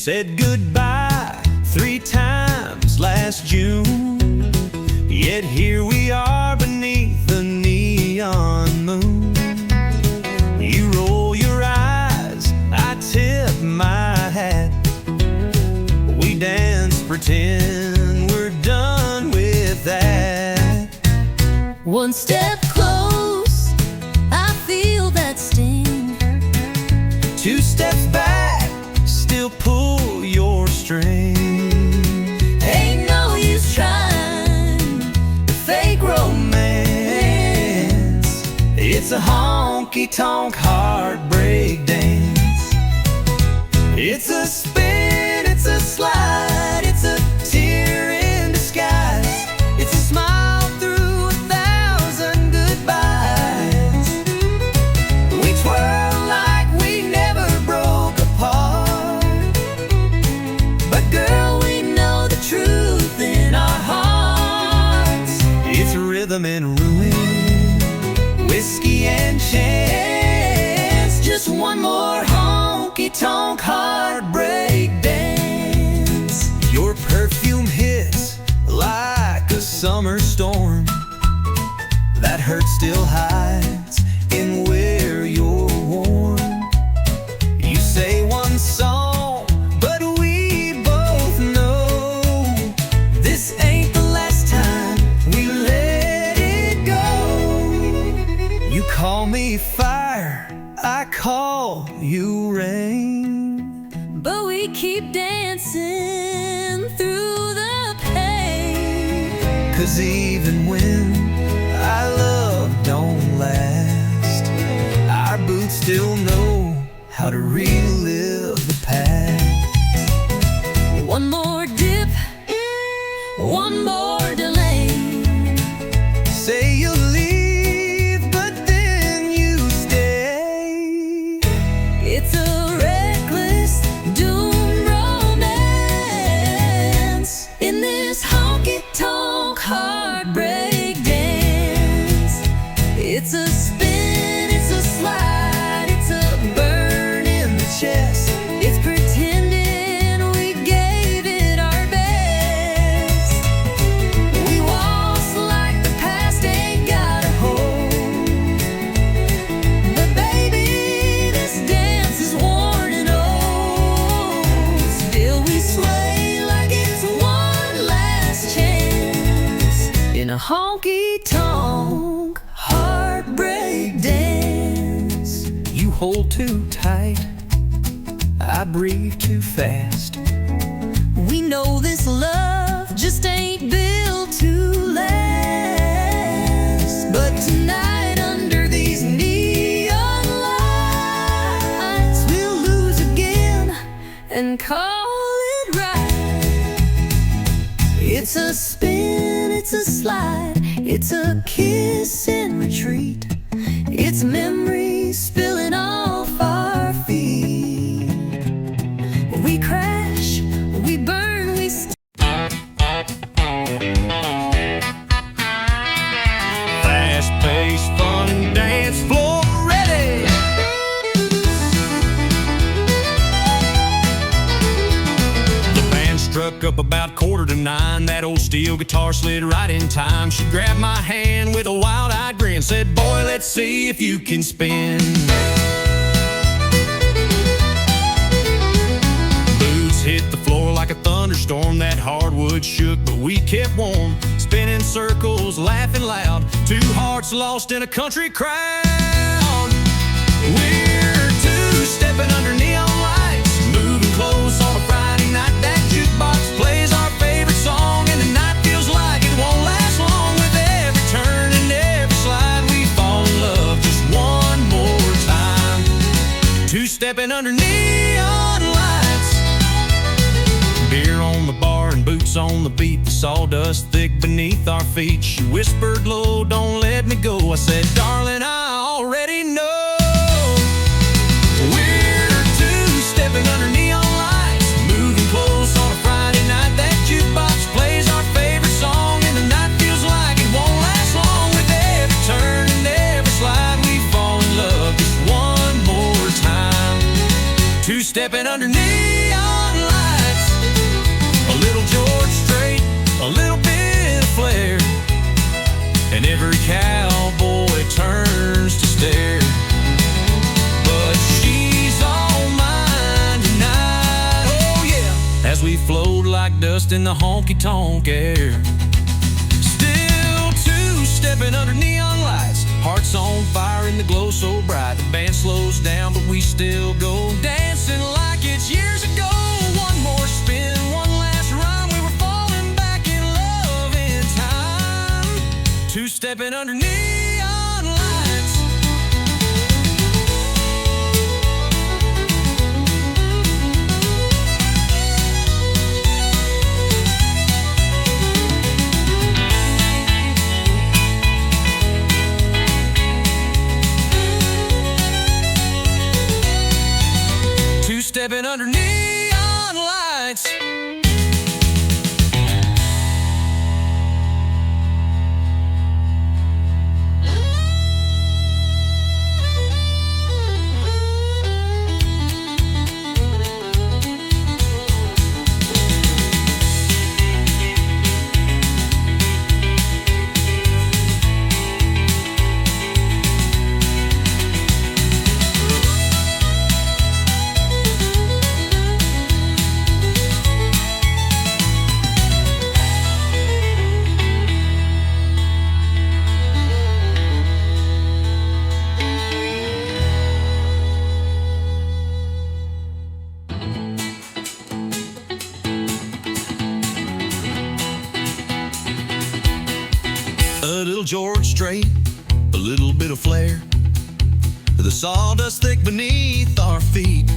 said goodbye 3 times last June, yet here we are beneath the neon moon. You roll your eyes, I tip my hat. We dance, pretend we're done with that. One step close, I feel that sting. 2 steps back, still pull your string. Ain't no use trying to fake romance. It's a honky-tonk heartbreak dance. It's a spin, it's a slide, it's a tear in disguise. It's a smile through 1,000 goodbyes. We twirl like we never broke apart, but girl, we know the truth in our hearts. It's rhythm and ruin, whiskey and chance, just one more honky-tonk heartbreak dance. Your perfume hits like a summer storm. That hurt still hides in where you're worn. You say one song, but we both know this ain't the last time we let it go. You call me fire, I call you rain, But we keep dancing through the pain. 'cause even when our love don't last, our boots still know how to relive the past. One more dip, one more delay. Say you'll leave, but then you stay. It's a reckless doom romance in this honky-tonk heartbreak dance. It's a spin, it's a slide, it's a burn in the chest. It's pretending we gave it our best. We waltz like the past ain't got a hold, but baby, this dance is worn and old. Still we sway like it's one last chance in a honky-tonk heartbreak dance. You hold too tight, I breathe too fast. We know this love just ain't built to last, but tonight under these neon lights we'll lose again and call it right. It's a spin, it's a slide, it's a kiss in retreat. It's memories spilling off our feet. We crash, we burn, we Fast-paced, fun and dance floor ready. The band struck up about 8:45. That old steel guitar slid right in time. She grabbed my hand with a wild-eyed grin, said, "Boy, let's see if you can spin." Boots hit the floor like a thunderstorm. That hardwood shook, but we kept warm. Spinning circles, laughing loud. 2 hearts lost in a country crowd. We're 2-stepping under neon lights, moving close on a Friday night. That jukebox plays our favorite song, and the night feels like it won't last long. With every turn and every slide, we fall in love just one more time. 2-stepping under neon lights. Beer on the bar and boots on the beat. The sawdust thick beneath our feet. She whispered low, "Don't let me go." I said, "Darling, I already know." We're 2-stepping under neon lights, moving close on a Friday night. That jukebox plays our favorite song, and the night feels like it won't last long. With every turn and every slide, we fall in love just one more time. 2-stepping under neon lights. just in the honky-tonk air. Still two-stepping under neon lights, hearts on fire in the glow so bright. The band slows down, but we still go dancing like it's years ago. One more spin, one last run. We were falling back in love in time. Two-stepping under neon lights. Two-stepping under neon lights. A little George Strait, a little bit of flair, the sawdust thick beneath our feet.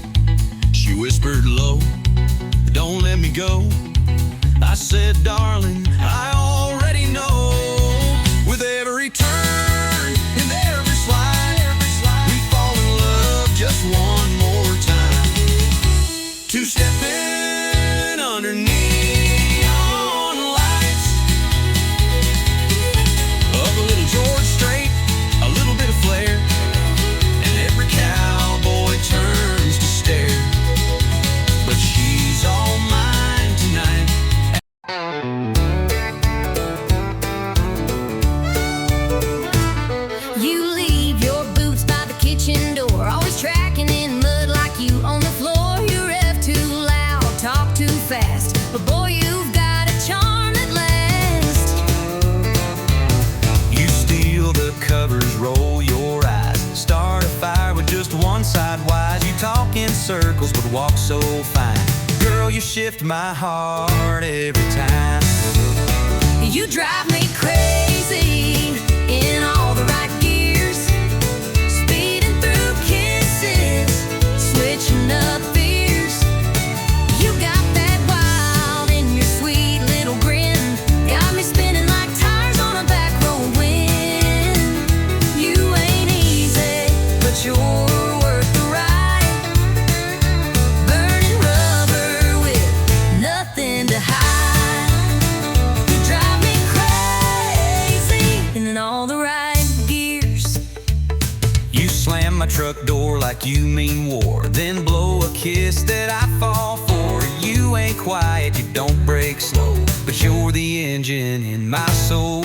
She whispered low, "Don't let me go." I said, "Darling, I already know." With every turn and every slide, we fall in love just one more time. Two-stepping underneath George Strait, a little bit of flair, and every cowboy turns to stare. But she's all mine tonight. You leave your boots by the kitchen door, always tracking in mud like you on the floor. You rev too loud, talk too fast, but boy, you've got a charm that lasts. You steal the covers, roll your eyes, start a fire with just one side wise. You talk in circles but walk so fine. Girl, you shift my heart every time. You drive me crazy in all the right gears, speeding through kisses, switching up fears. You got that wild in your sweet little grin, got me spinning like tires on a back road wind. You ain't easy, but you're worth the ride, burning rubber with nothing to hide. All the right gears. You slam my truck door like you mean war, then blow a kiss that I fall for. You ain't quiet, you don't break slow, but you're the engine in my soul.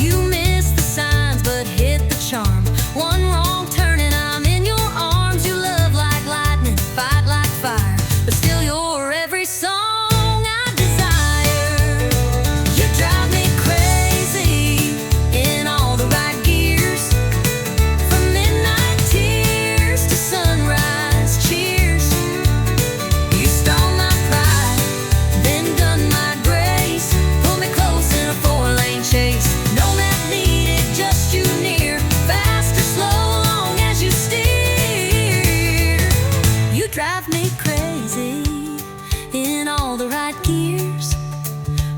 You miss the signs but hit the charm. One wrong turn and I'm in your arms. You love like lightning, fight like fire, but still you're every song I desire. You drive me crazy in all the right gears, from midnight tears to sunrise cheers. You stole my pride, then done my grace, pulled me close in a four-lane chase. No map needed, just you near, fast or slow, long as you steer. You drive me crazy in all the right gears,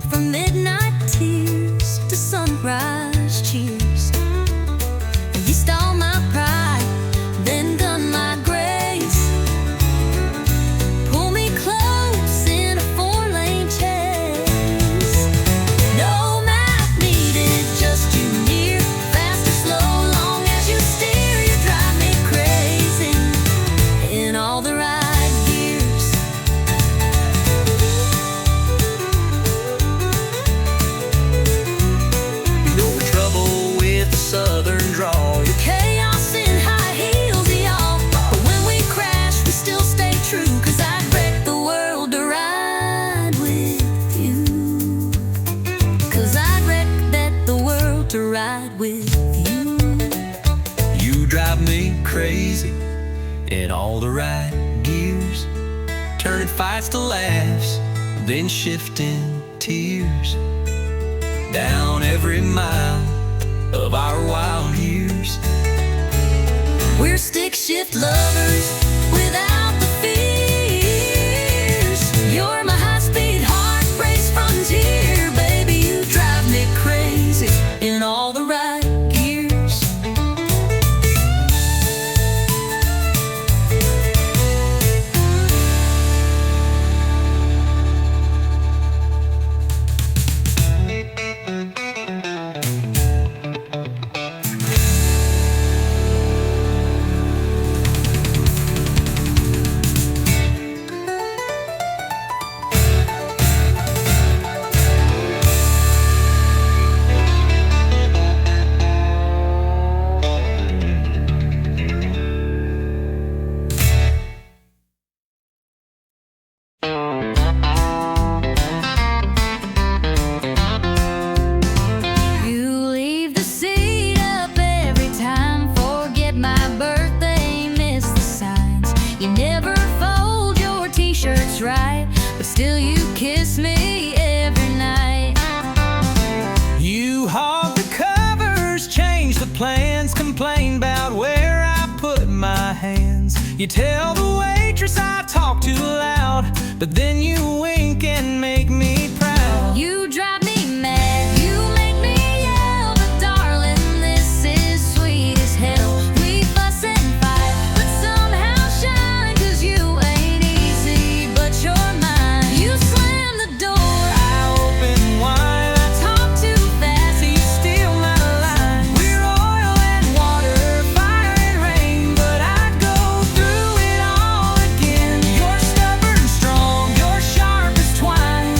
from midnight tears to sunrise cheers. You stole my pride, then done my grace, pull me close in a four-lane chase. No map needed, just you near, fast or slow, long as you steer. You drive me crazy in all the right gears. in all the right gears, turning fights to laughs, then shifting tears, down every mile of our wild years. We're stick shift lovers without the fears. You're my high-speed heart race frontier, baby. You drive me crazy in all the right gears. Right, but still you kiss me every night. You hog the covers, change the plans, complain about where I put my hands. You tell the waitress I talk too loud, but then you wink and make me proud. You drive me mad, you make me yell, but darling, this is sweet as hell. We fuss and fight, but somehow shine, 'cause you ain't easy, but you're mine. You slam the door, I open wide, I talk too fast, so you steal my line. We're oil and water, fire and rain, but I'd go through it all again. You're stubborn, strong, you're sharp as twine.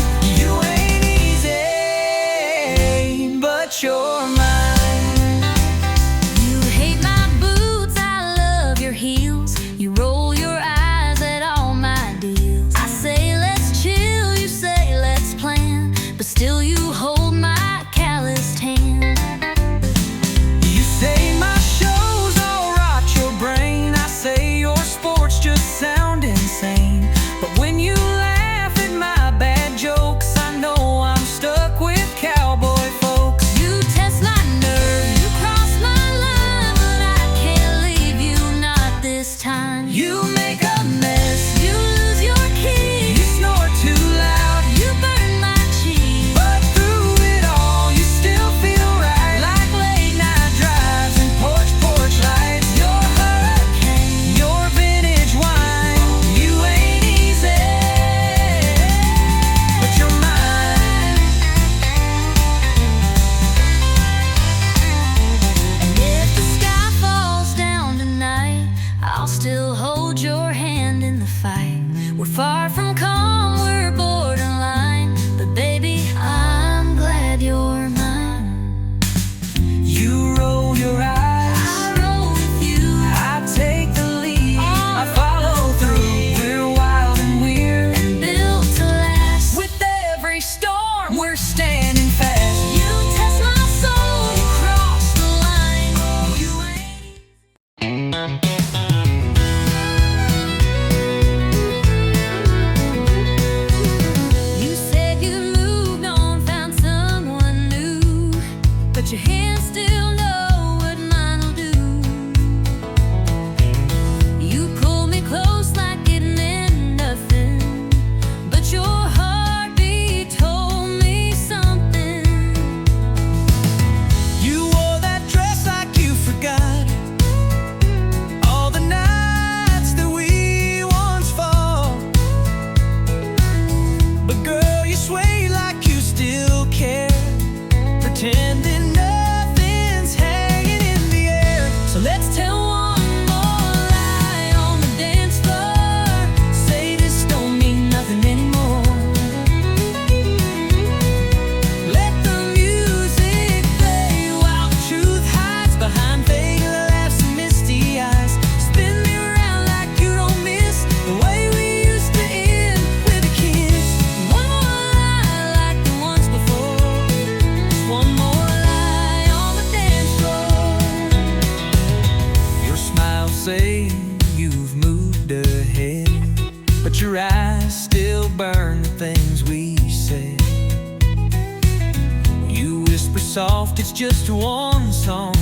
soft, it's just one song.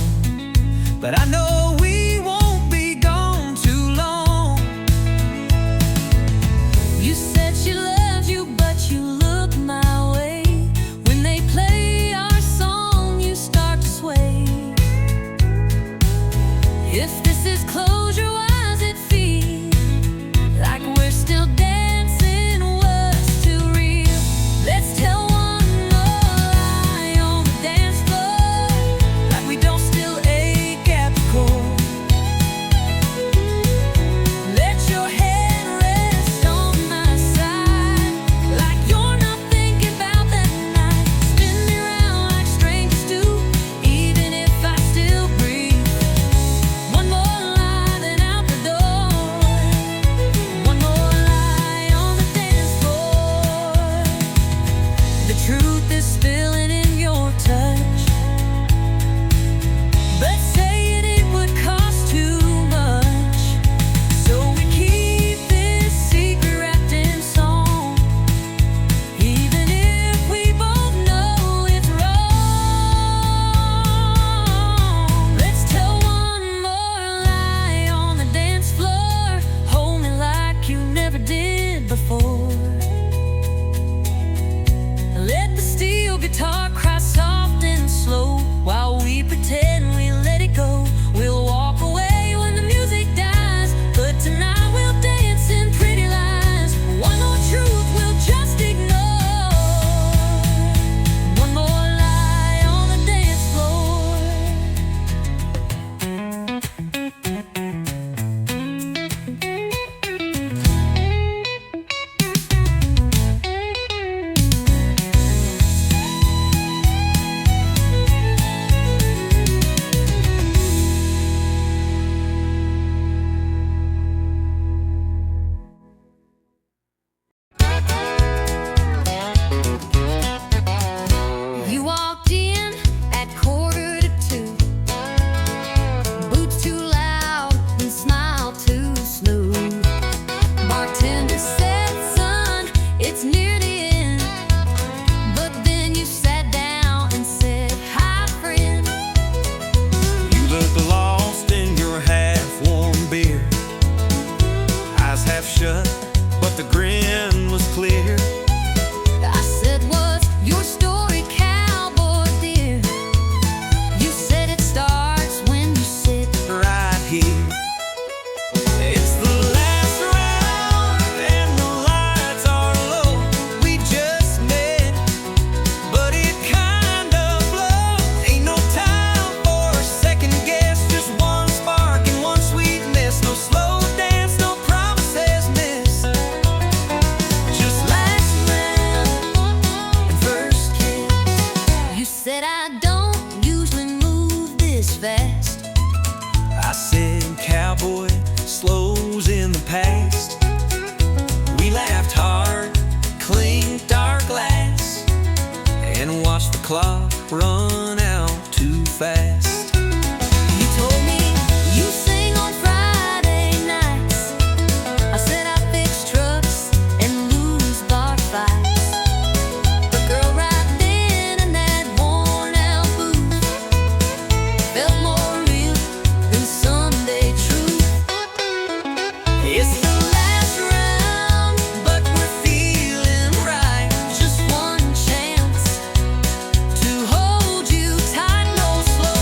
But I know we won't be gone too long. You said she loves you, but you look my way. When they play our song, you start to sway. If this is close your eyes, it feels like we're still dancing. What's too real? Let's tell one more lie on the dance floor, like we don't still ache at the core. Let your head rest on my side, like you're not thinking about that night. Spin me round like strangers do, even if I still breathe. One more lie, then out the door. One more lie on the dance floor. The truth is spilling in your touch, but saying it would cost too much. So we keep this secret wrapped in song, even if we both know it's wrong. Let's tell one more lie on the dance floor. Hold me like you never did before. Let the steel guitar cry soft and slow while we pretend we let it go. We'll walk away when the music dies, but tonight we'll dance in pretty lies. One more truth we'll just ignore. One more lie on the dance floor. You walked in at 1:45. Boots too loud and smile too smooth. Bartender said, "Son, it's near the end." But then you sat down and said, "Hi, friend." You look lost in your half-warm beer, eyes half shut, but the grin was clear. I said, "What's your story, cowboy dear?" You said it starts when you sit. Right here, it's the last round and the lights are low. We just met, but it kind of blows. Ain't no time for a second guess, just one spark and one sweet miss. No slow dance, no promises missed. Just Last round and first kiss. You said, "I don't usually move this fast." I said, "Cowboy, slows in the past." We laughed hard, clinked our glass, and watched the clock run out too fast. You told me you sing on Friday nights. I said, "I fix trucks and lose bar fights." But girl, right then in that worn-out booth felt more real than Sunday truth. It's the last round, but we're feeling right. Just one chance to hold you tight, no slow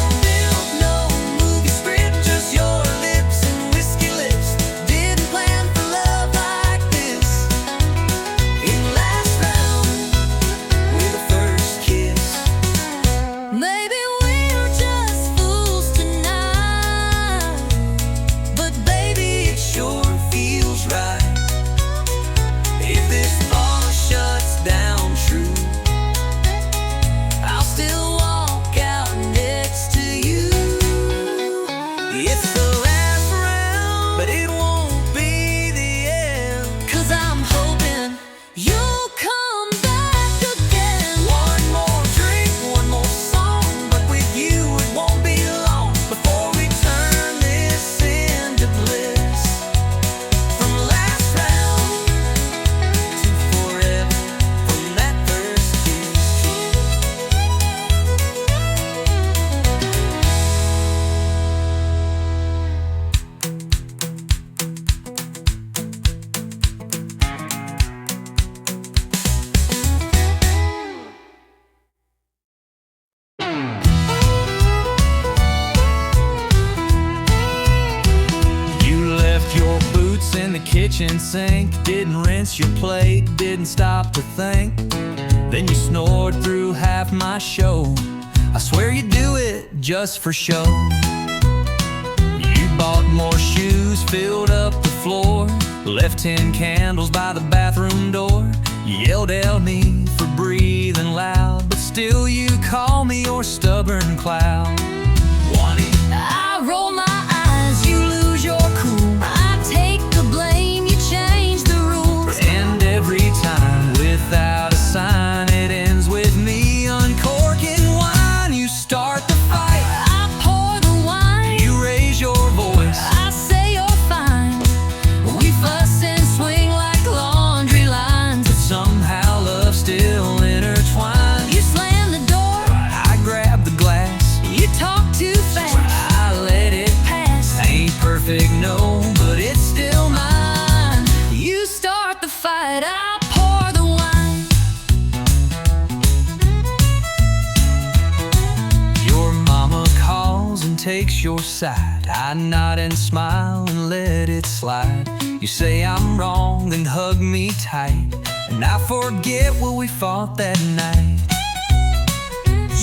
kitchen sink. Didn't rinse your plate, didn't stop to think. Then you snored through half my show. I swear you do it just for show. You bought more shoes, filled up the floor, left 10 candles by the bathroom door. You yelled at me for breathing loud, but still you call me your stubborn cloud. I roll my eyes, you lose your cool. I take the blame, you change the rules. And every time, without a sign, it ends with me uncorking wine. You start the fight, I pour the wine, you raise your voice, I say you're fine. We fuss and swing like laundry lines, but somehow love still intertwined. you slam the door, I grab the glass, you talk too fast. I let it Pass. Ain't perfect, no, but it's still mine. You start the fight, I pour the wine. Your mama calls and takes your side. I nod and smile and let it slide. You say I'm wrong and hug me tight, and I forget what we fought that night.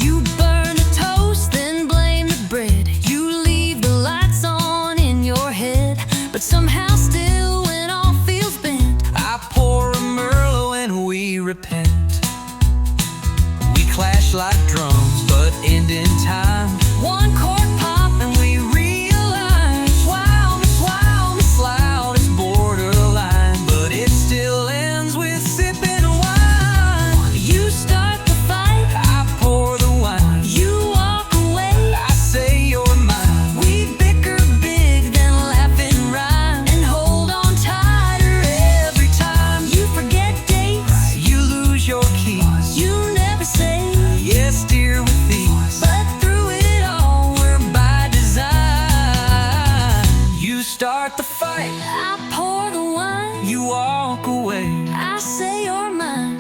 You burn a toast, then blame the bread. You leave the lights on in your head, but somehow still when all feels bent, I pour a Merlot and we repent. We clash like drums, but end in time. one chord pop and we realize, wow, It's loud, it's borderline, but it still ends with sipping wine. you start the fight, I pour the wine, you walk away. I say you're mine. We bicker big, then laugh and rhyme, and hold on tighter every time. You forget dates, You lose your keys, you never say, yes dear with these, but through it all, we're by design. You start the fight, I pour the wine, you walk away. I say you're mine.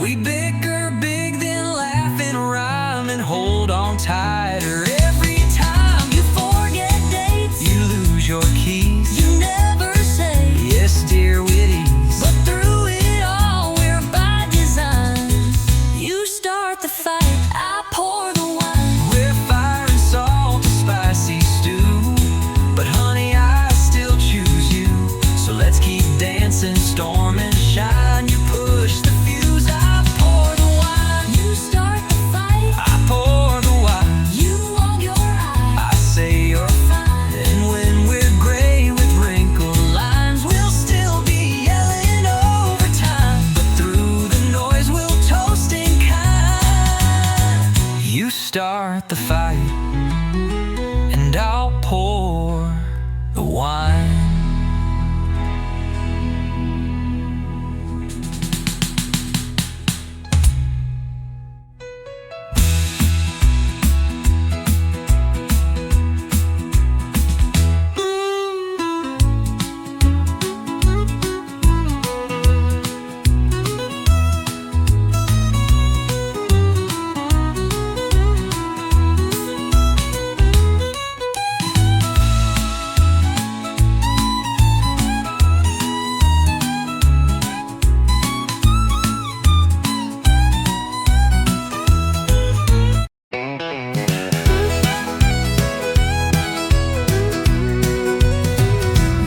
We bicker big, then laugh and rhyme, and hold on tighter every time. You forget dates, You lose your keys, you never say, yes dear with ease, but through it all, we're by design. You start the fight, I pour the wine. we're fire and salt, a spicy stew. But honey, I still choose you, so let's keep dancing, storm and shine. You push the fuse, I pour the wine. You start the fight, I pour the wine, you log your eye. I say you're fine. And when we're gray with wrinkled lines, we'll still be yelling overtime. But through the noise, we'll toast in kind. You start the fight, and I'll pour the wine.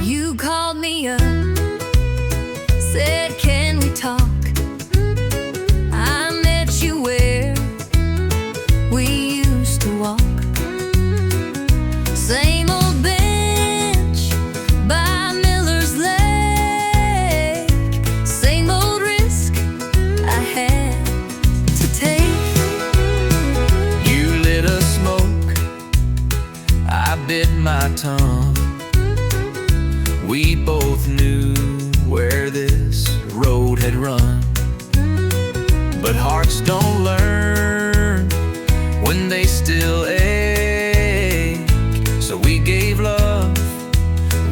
You called me up, said, can we talk? I met you where we used to walk. Same old bench by Miller's Lake. Same old risk I had to take. You lit a smoke, I bit my tongue. We both knew where this road had run, but hearts don't learn when they still ache. So we gave love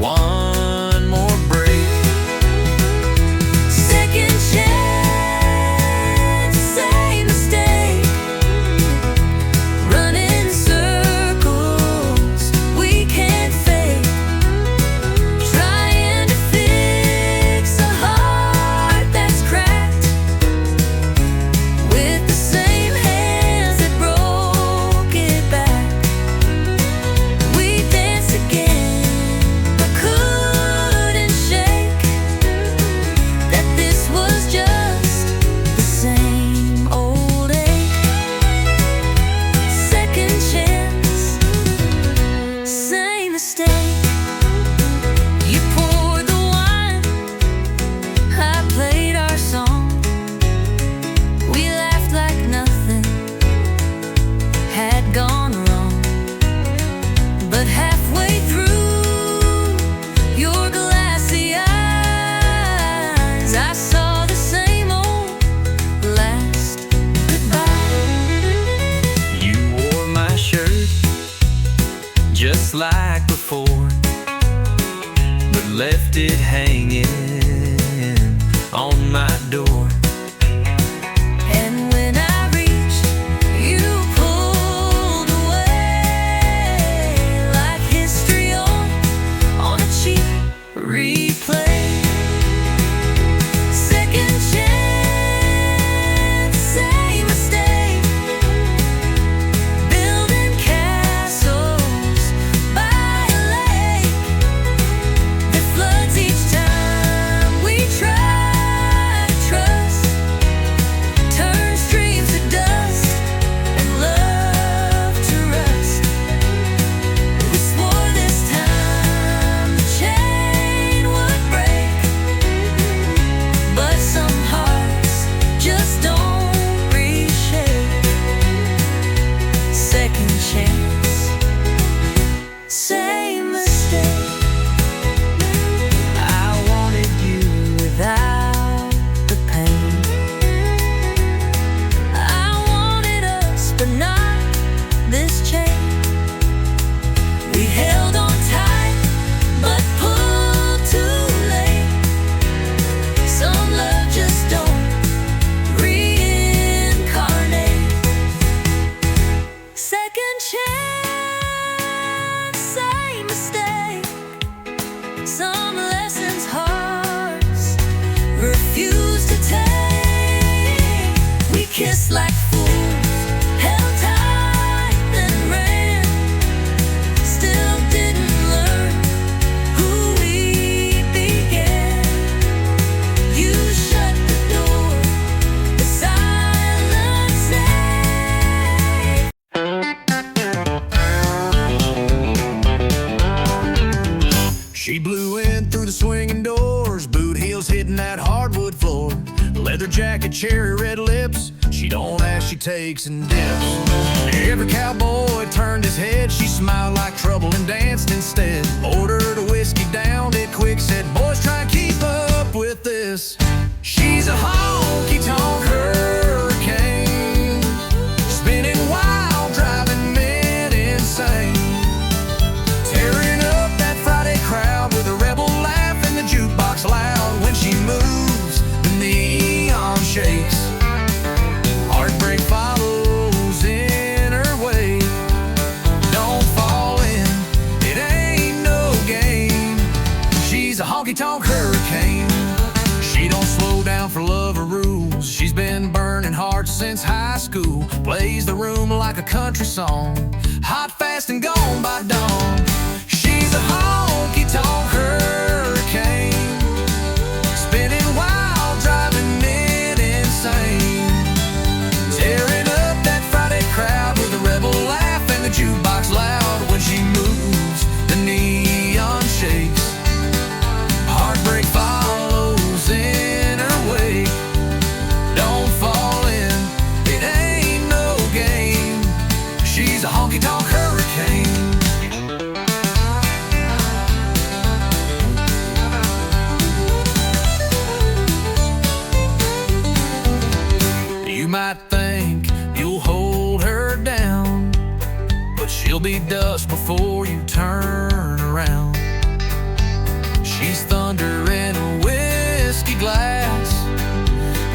one more break. Second chance, same mistake. Running circles we can't fake. Trying to fit kissed like fools, held tight, then ran. Still didn't learn who we began. You shut the door, the silence saved. She blew in through the swinging doors, boot heels hitting that hardwood floor. Leather jacket, cherry red lips, she don't ask, she takes and dips. Every cowboy turned his head, she smiled like trouble and danced instead. Ordered a whiskey, downed it quick, said, boys, try and keep up with this. She's a honky-tonk hurricane, spinning wild, driving men insane. Tearing up that Friday crowd with a rebel laugh and the jukebox loud. When she moves, the neon shakes. Heartbreak follows in her wake. Don't fall in, it ain't no game. She's a honky-tonk hurricane. She don't slow down for love or rules. She's been burning hard since high school. Plays the room like a country song, hot, fast, and gone by dawn. She's a honky-tonk hurricane, spinning wild, driving men insane. Tearing up that Friday crowd with a rebel laugh and the jukebox loud. When she moves, the neon shakes. Heartbreak follows in her wake. Don't fall in, it ain't no game. She's a honky-tonk hurricane. You might think you'll hold her down, but she'll be dust before you turn around. She's thunder in a whiskey glass.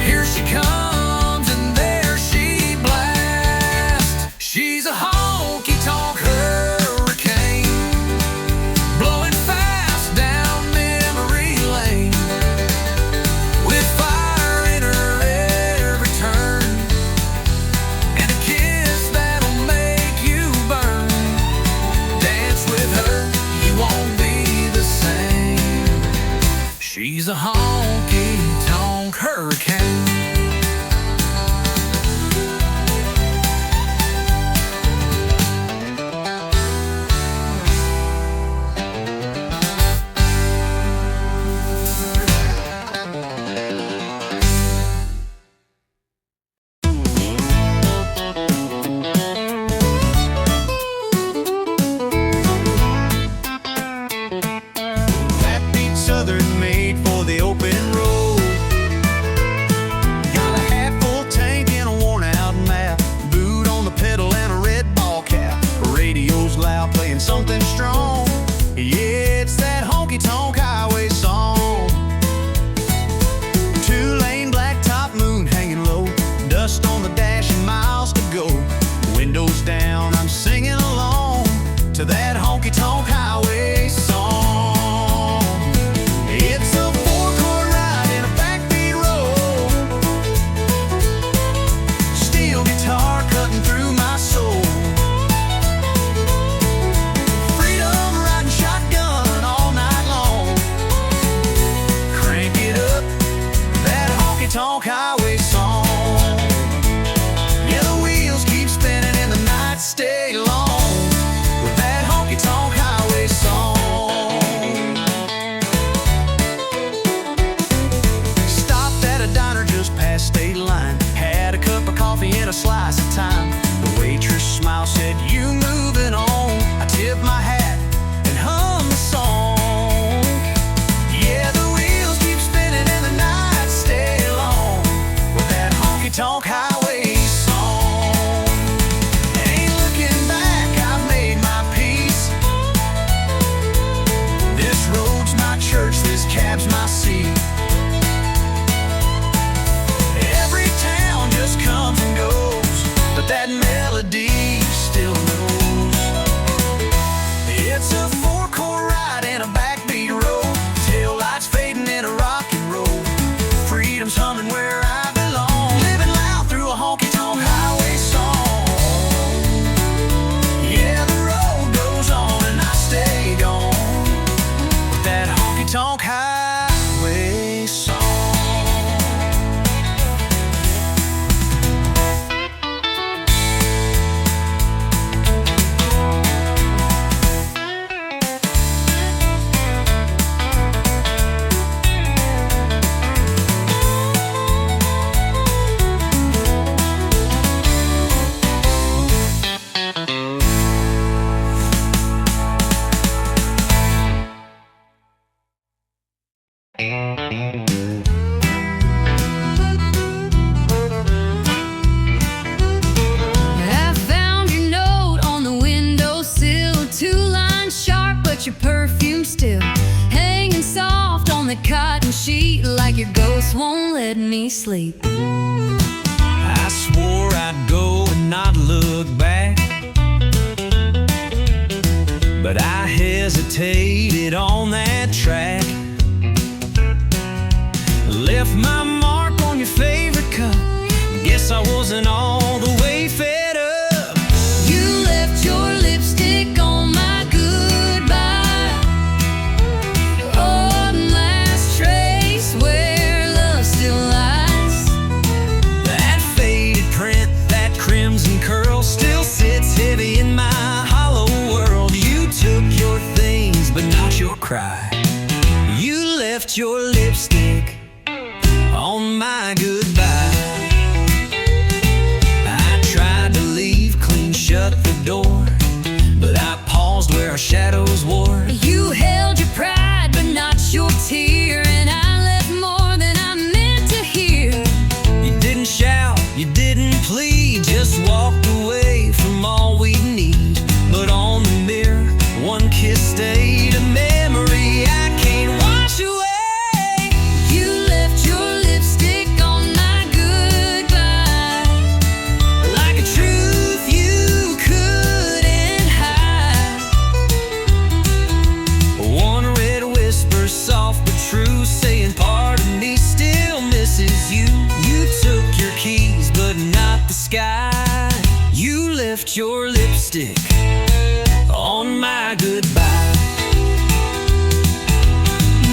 Here she comes and there she blasts. She's a honky-tonk hurricane, blowing fast down memory lane, with fire in her every turn, and a kiss that'll make you burn. Dance with her, you won't be the same. She's a honky-tonk hurricane. Backbeat Southern made for the open road. Got a half-full tank and a worn-out map, boot on the pedal and a red ball cap. Radio's loud, playing something strong. Yeah, it's that honky-tonk highway song. Two-lane blacktop, moon hanging low, dust on the dash and miles to go. Windows down, I'm singing along to that honky-tonk highway song. It's a four-chord ride in a backbeat road, steel guitar cutting through my soul. Freedom riding shotgun all night long. Crank it up, that honky-tonk highway song. Yeah, the wheels keep spinning and the nights stay long with that honky-tonk highway song. Stopped at a diner just past state line, had a cup of coffee and a slice of thyme. The waitress smiled, said, you moving on? I tipped my hat and hummed the song. Yeah, the wheels keep spinning and the nights stay long with that honky-tonk highway song. Ain't looking back, I've made my peace. This road's my church, this cab's my seat. Every town just comes and goes, but that but your perfume still hanging soft on the cotton sheet, like your ghost won't let me sleep. I swore I'd go and not look back, but I hesitated on that track. Left my mark on your favorite cup. Guess I wasn't all the way fed up. You left your lipstick on my goodbye, one last trace where love still lies. That faded print, that crimson curl, still sits heavy in my hollow world. You took your things, but not your cry. You left your lipstick on my goodbye. I tried to leave, clean shut the door, but I paused where our shadows wore. You held your pride, but not your tear, and I left more than I meant to hear. You didn't shout, you didn't plead, just walked away from all we need. But on the mirror, one kiss stayed, a memory I can't wash away. You left your lipstick on my goodbye, Like a truth you couldn't hide. One red whisper, soft but true, saying part of me still misses you. You took your keys, but not the sky. You left your lipstick on my goodbye.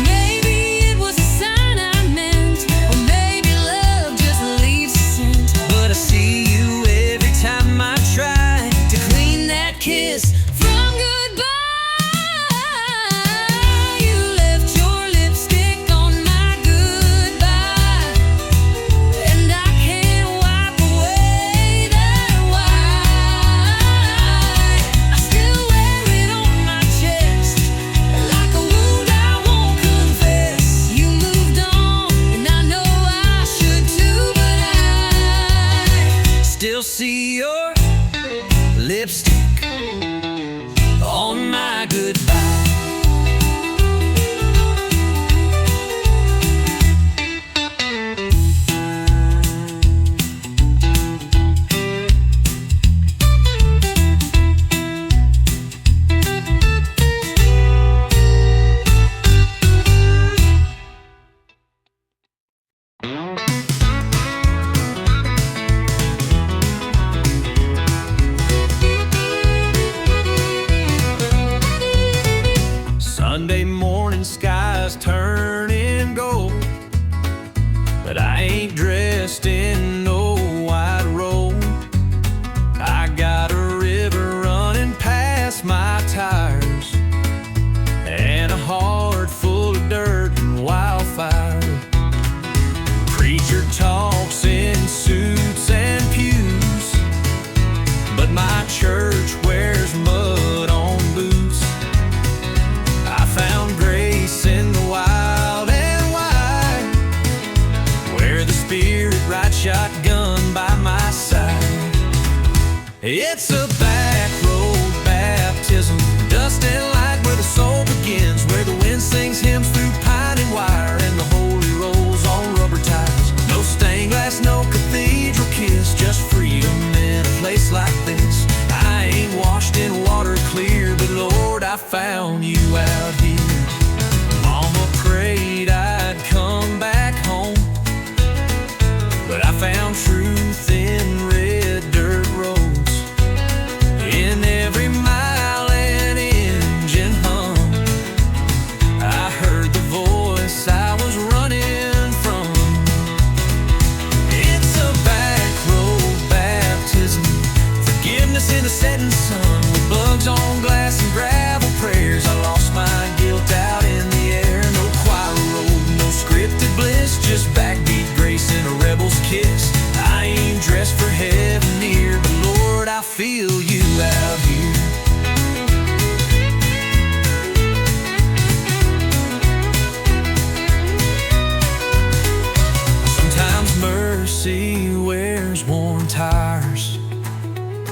maybe it was a sign I meant, or maybe love just leaves a scent. But I see you every time I try To clean that kiss from goodbye, you left your lipstick on my goodbye, and I can't wipe away that white. I still wear it on my chest, like a wound I won't confess. You moved on, and I know I should too, but I still see your lipstick on my goodbye. Sunday morning, skies turning gold, but I ain't dressed in no white robe. I got a river running past my tires, and a heart full of dirt and wildfire. Preacher talks in suits and pews, but my church wears mud on boots. I found grace in the wild and wide, where the Spirit rides shotgun by my side. It's a back road baptism, dust and light where the soul begins, where the wind sings hymns through pine and wire, and the holy rolls on rubber tires. No stained glass, no cathedral kiss, just freedom in a place like this. I ain't washed in water clear, but Lord, I found you out here. Mama prayed I'd come back home, but I found truth in red dirt roads, in every mile an engine hum. I heard the voice I was running from. It's a back road baptism, forgiveness in the setting sun, with bugs on glass and gravel prayers. I lost my guilt out in the air. No choir road, no scripted bliss, just backbeat grace and a rebel's kiss. I ain't dressed for heaven near, but Lord, I feel you out here. Sometimes mercy wears worn tires,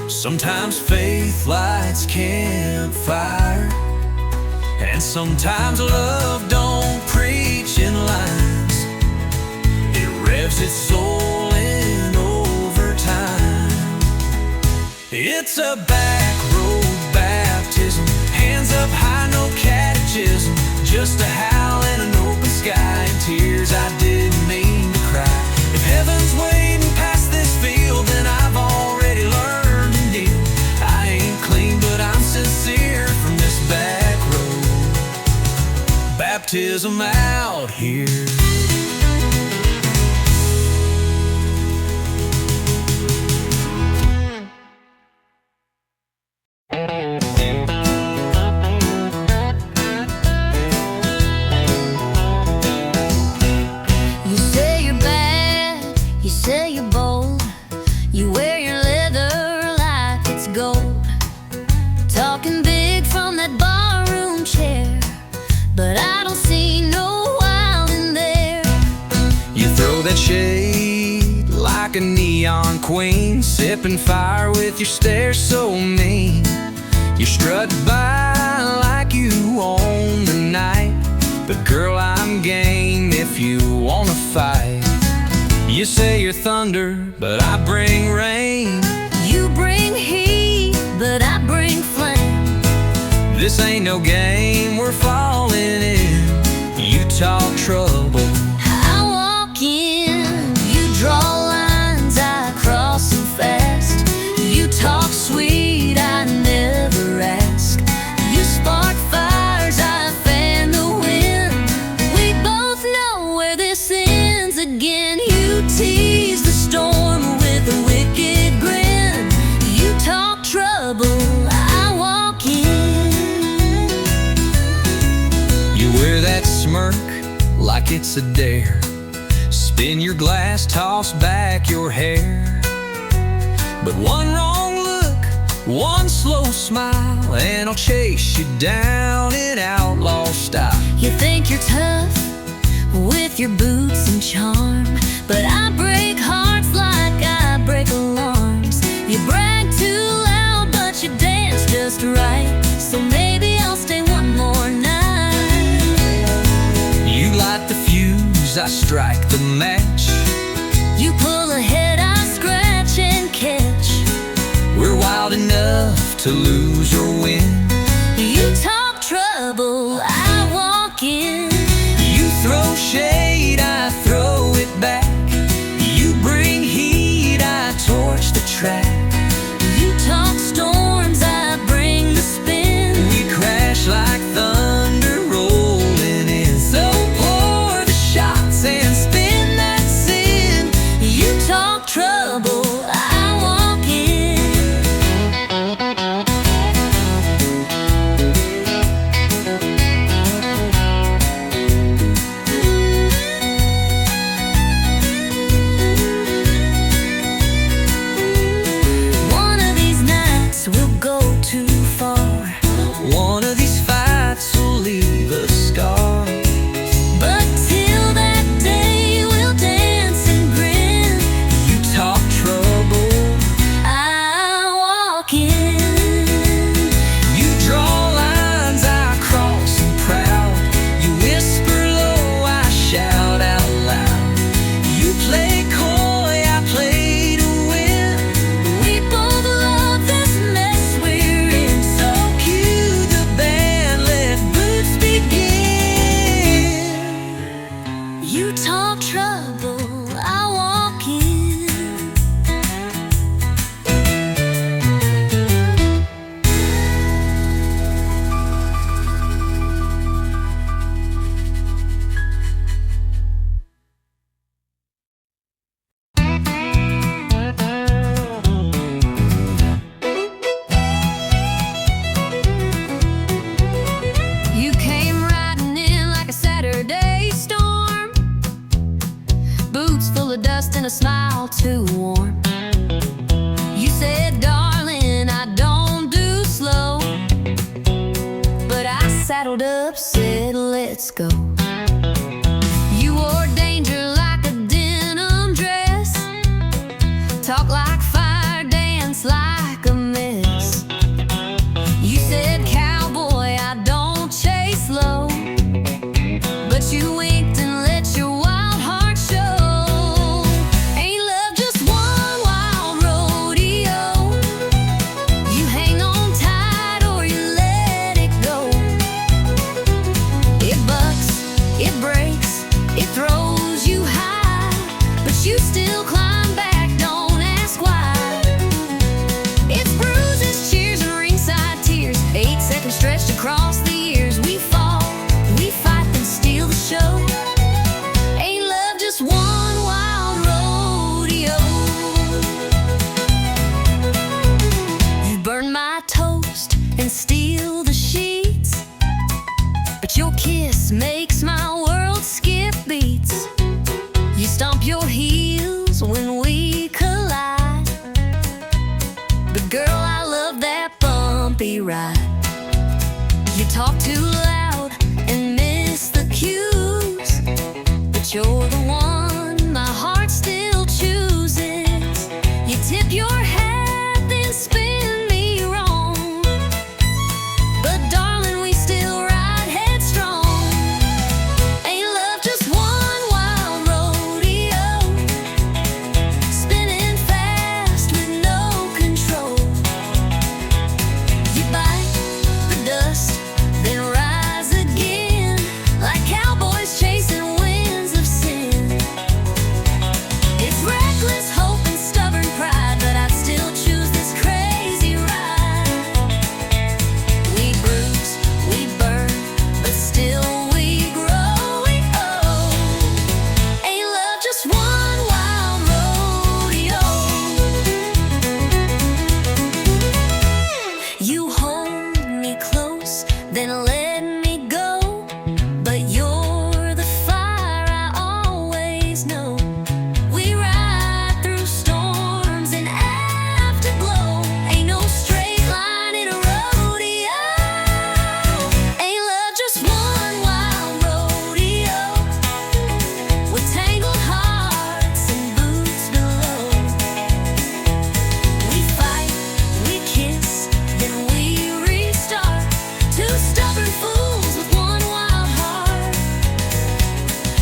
sometimes faith lights campfire. And sometimes love don't preach in lines, it revs its soul in overtime. It's a back road baptism, hands up high, no catechism, just a howl in an open sky and tears I didn't mean to cry. If heaven's waiting past this field, then I've already learned to kneel. I ain't clean, but I'm sincere from this back road baptism out here. You say you're bad, you say you're bold, you wear your leather like it's gold, talking big from that barroom chair, but I don't see no wild in there. You throw that shade like a neon queen, sipping fire with your stare so mean. You strut by like you own the night, but girl, I'm game if you wanna fight. You say you're thunder, but I bring rain. You bring heat, but I bring flame. This ain't no game we're falling in. You talk trouble, I walk in, you draw lines, I cross them fast. You talk sweet, I never ask. You spark fires, I fan the wind. We both know where this ends again. You tease the storm with a wicked grin. You talk trouble, I walk in. you wear that smirk like it's a dare. Spin your glass, toss back your hair. But one wrong look, one slow smile, and I'll chase you down in outlaw style. You think you're tough with your boots and charm, but I break hearts like I break alarms. You brag too loud, but you dance just right, so maybe I'll stay one more night. You light the fuse, I strike the match. You pull ahead, I scratch and catch. We're wild enough to lose or win. You talk trouble, I walk in. You throw shade, I throw it back. You bring heat, I torch the track. You talk storms, I bring the spin. We crash like thunder rolling in. So pour the shots and spin that sin. You talk trouble, I walk in. One of these nights we'll go too far, One of these fights will leave a scar. but till that day we'll dance and grin. You talk trouble, I walk in. you draw lines, I cross them proud. You whisper low, I shout out loud. You play coy, I play to win. We both love this mess we're in, so cue the band, let boots begin. You talk trouble, I walk in. You came riding in like a Saturday storm, boots full of dust and a smile too warm. You said, darling, I don't do slow, but I saddled up, said, let's go. You wore danger like a denim dress, talk like fire, dance like a mess. You said, cowboy, I don't chase right. You talk too loud and miss the cues, but you're the one my heart still chooses. You tip your hat, then spin me wrong, but darling, we still ride headstrong. Ain't love just one wild rodeo, spinning fast with no control. You bite the dust, then rise again, like cowboys chasing winds of sin. It's reckless hope and stubborn pride, but I'd still choose this crazy ride. We bruise, we burn, but still we grow. We owe. Ain't love just one wild rodeo. You hold me close, then let me go, but you're the fire I always know. We ride through storms and afterglow. Ain't no straight line in a rodeo. Ain't love just one wild rodeo, with tangled hearts and boots below. We fight, we kiss, then we restart. Two stubborn fools with one wild heart.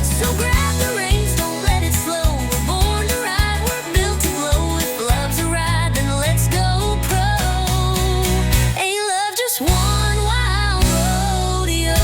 So grab the reins, don't let it slow. We're born to ride, we're built to glow. If love's a ride, then let's go pro. Ain't love just one wild rodeo.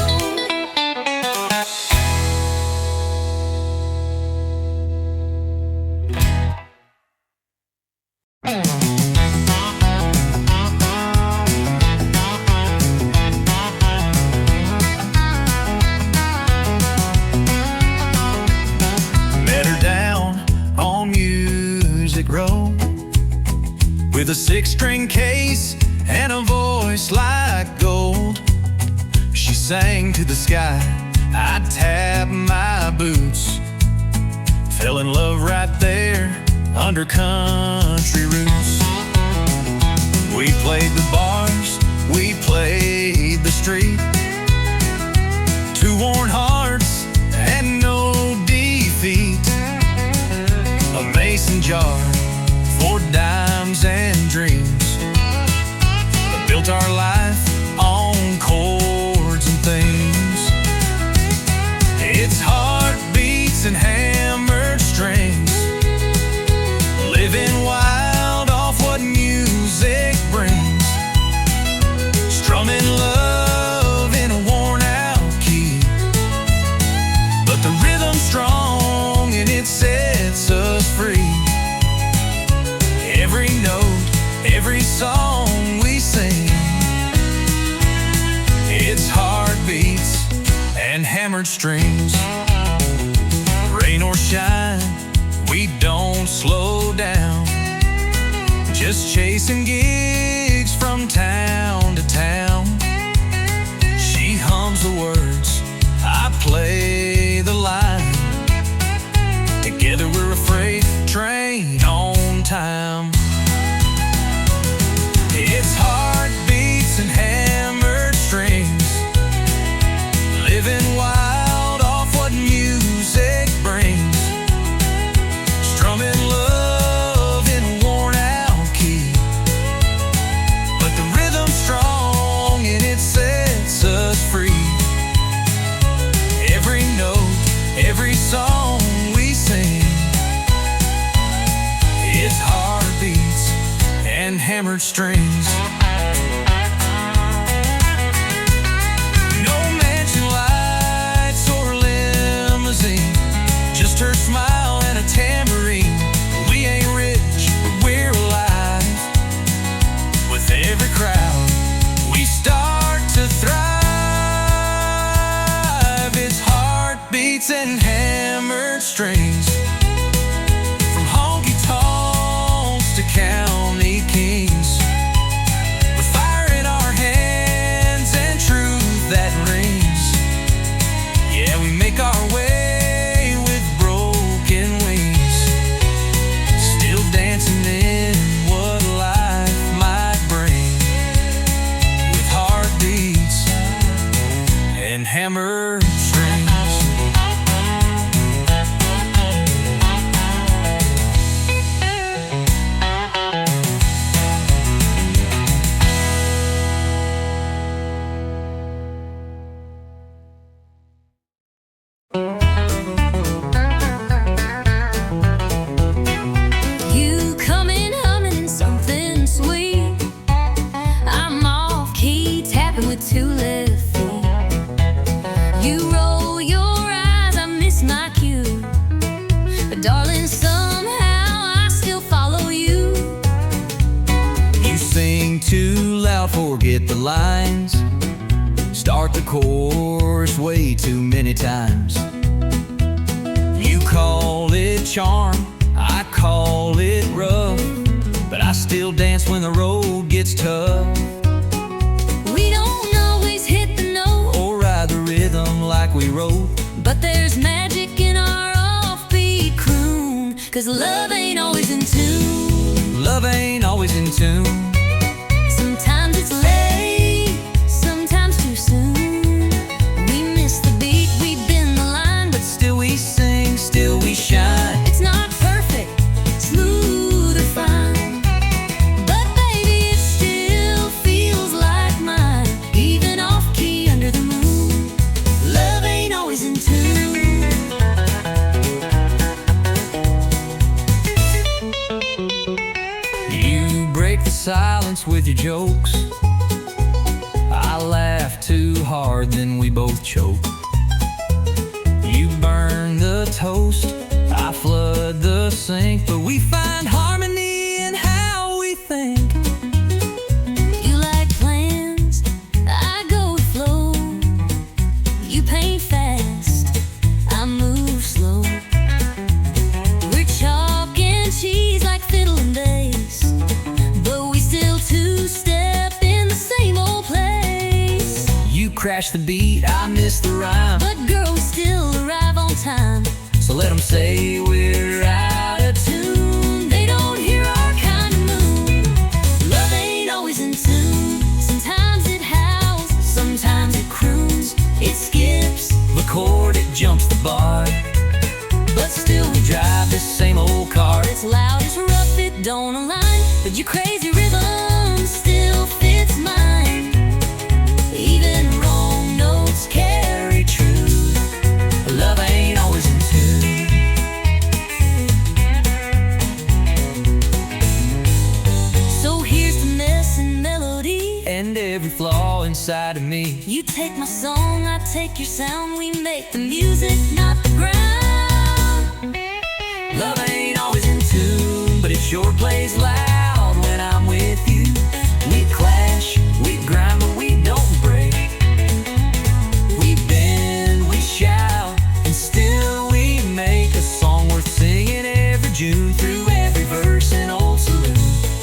Met her down on Music Row with a 6-string case and a voice like gold. She sang to the sky, I tapped my boots, fell in love right there under country roots. We played the bars, we played the street, two worn hearts and no defeat. A mason jar for dimes and dreams, built our life on chords and themes. It's heartbeats and hammered strings, living wild off what music brings. Strumming love in a worn out key, but the rhythm's strong and it sets us free. Every note, every song we sing, it's heartbeats and hammered strings. Rain or shine, we don't slow down, just chasing gigs from town to town. She hums the words, I play the line. Together we're a freight train on time. It's heartbeats and hammered strings, living wild off what music brings. Strumming love in a worn out key, but the rhythm's strong and it sets us free. Every note, every song we sing, it's heartbeats and hammered strings. No mansion lights or limousine, just her smile and a tambourine. We ain't rich, but we're alive. With every crowd, we start to thrive. It's heartbeats and hammered strings, from honky tonks to county kings. lines, start the chorus way too many times. You call it charm, I call it rough, but I still dance when the road gets tough. We don't always hit the note or ride the rhythm like we wrote, but there's magic in our offbeat croon, 'cause love ain't always in tune. Love ain't always in tune. Sometimes it's late, sometimes too soon. We miss the beat, we bend the line, but Still we sing, still we shine. it's not perfect, smooth or fine. But baby, it still feels like mine, even off key under the moon. Love ain't always in tune. You break the silence with your jokes, I laugh too hard, then we both choke. You burn the toast, I flood the sink, but we find harmony in how we think. You like plans, I go with flow. You paint fast, I move slow. We're chalk and cheese like fiddle and bass, but we still two-step in the same old place. You crash the beat, I miss the rhyme, But girl, we still arrive on time. so let 'em say we're out of tune. They don't hear our kind of moon. Love ain't always in tune. Sometimes it howls, sometimes it croons. It skips, The chord, it jumps the bar, but still we drive this same old car. It's loud, it's rough, it don't align, but your crazy rhythm still fits mine. Even wrong notes carry truth. Love ain't always in tune. So here's the mess and melody. And every flaw inside of me. You take my song, I take your sound. We make the music, not the ground. Love ain't always in tune, but it sure plays loud when I'm with you. We clash, we grind, but we don't break. We bend, we shout, and still we make a song worth singing every June. Through every verse and old saloon,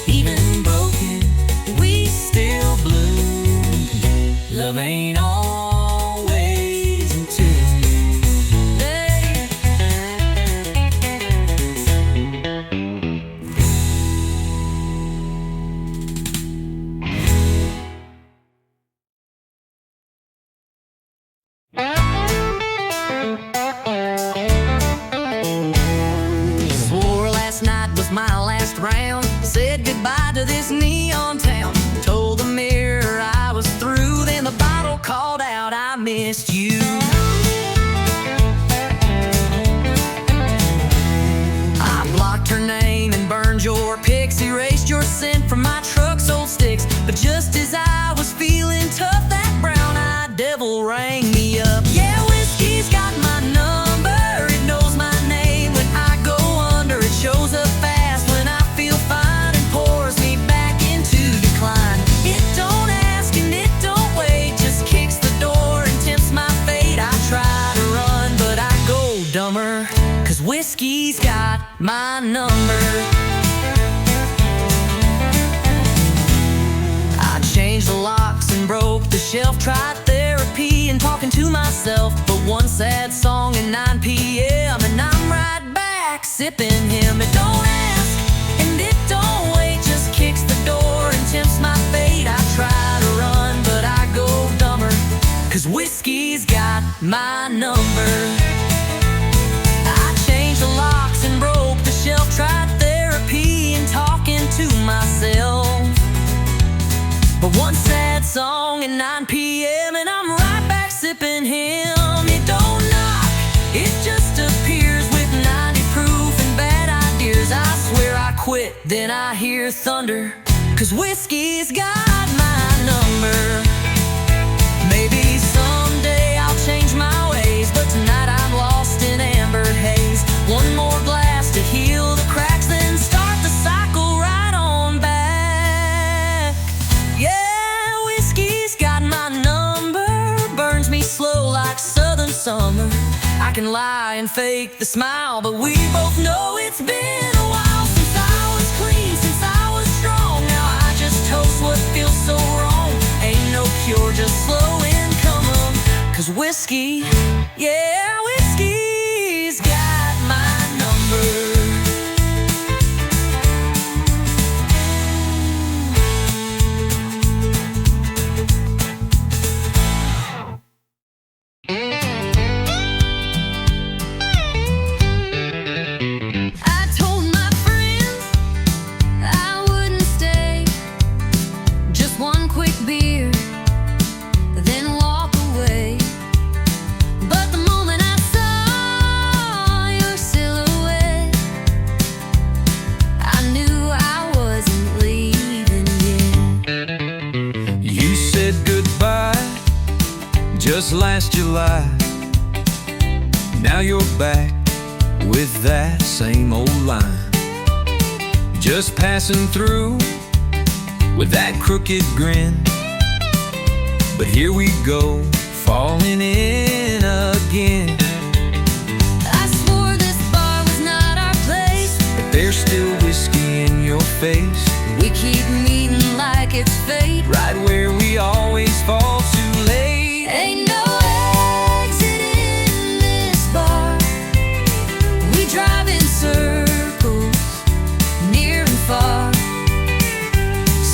even broken, we still bloom. Love ain't always in tune. Hey. Swore last night was my last round. Said goodbye to this neon town. Told the mirror I was through. Then the bottle called out, I missed you. I blocked her name and burned your pics. Erased your scent from my truck's old sticks. But just as I was feeling tough, that brown-eyed devil rang me up. Yeah, whiskey's got my number. It knows my name when I go under. It shows up fast when I feel fine and pours me back into decline. It don't ask and it don't wait, just kicks the door and tempts my fate. I try to run, but I go dumber, 'cause whiskey's got my number. I changed the locks and broke the shelf. Tried therapy and talking to myself. But one sad song at 9 p.m. and I'm right back sipping him. It don't ask and it don't wait, just kicks the door and tempts my fate. I try to run, but I go dumber, 'cause whiskey's got my number. I changed the locks and broke the shelf. Tried therapy and talking to myself. But one sad song at 9 p.m. and I'm right back sipping him. It don't knock, it just appears with 90 proof and bad ideas. I swear I quit, then I hear thunder, 'cause whiskey's got my number. Maybe someday I'll change my ways, but tonight I'm lost in amber haze. One more glass to heal the cracks, then start the cycle right on back. Yeah, whiskey can lie and fake the smile, but we both know it's been a while since I was clean, since I was strong. Now I just toast what feels so wrong. Ain't no cure, just slow income. 'Cause whiskey, yeah, whiskey's got my number. Just last July, now you're back with that same old line. Just passing through with that crooked grin, but here we go, falling in again. I swore this bar was not our place, but there's still whiskey in your face. we keep meeting like it's fate, right where we always fall too late. Ain't no exit in this bar. We drive in circles, near and far.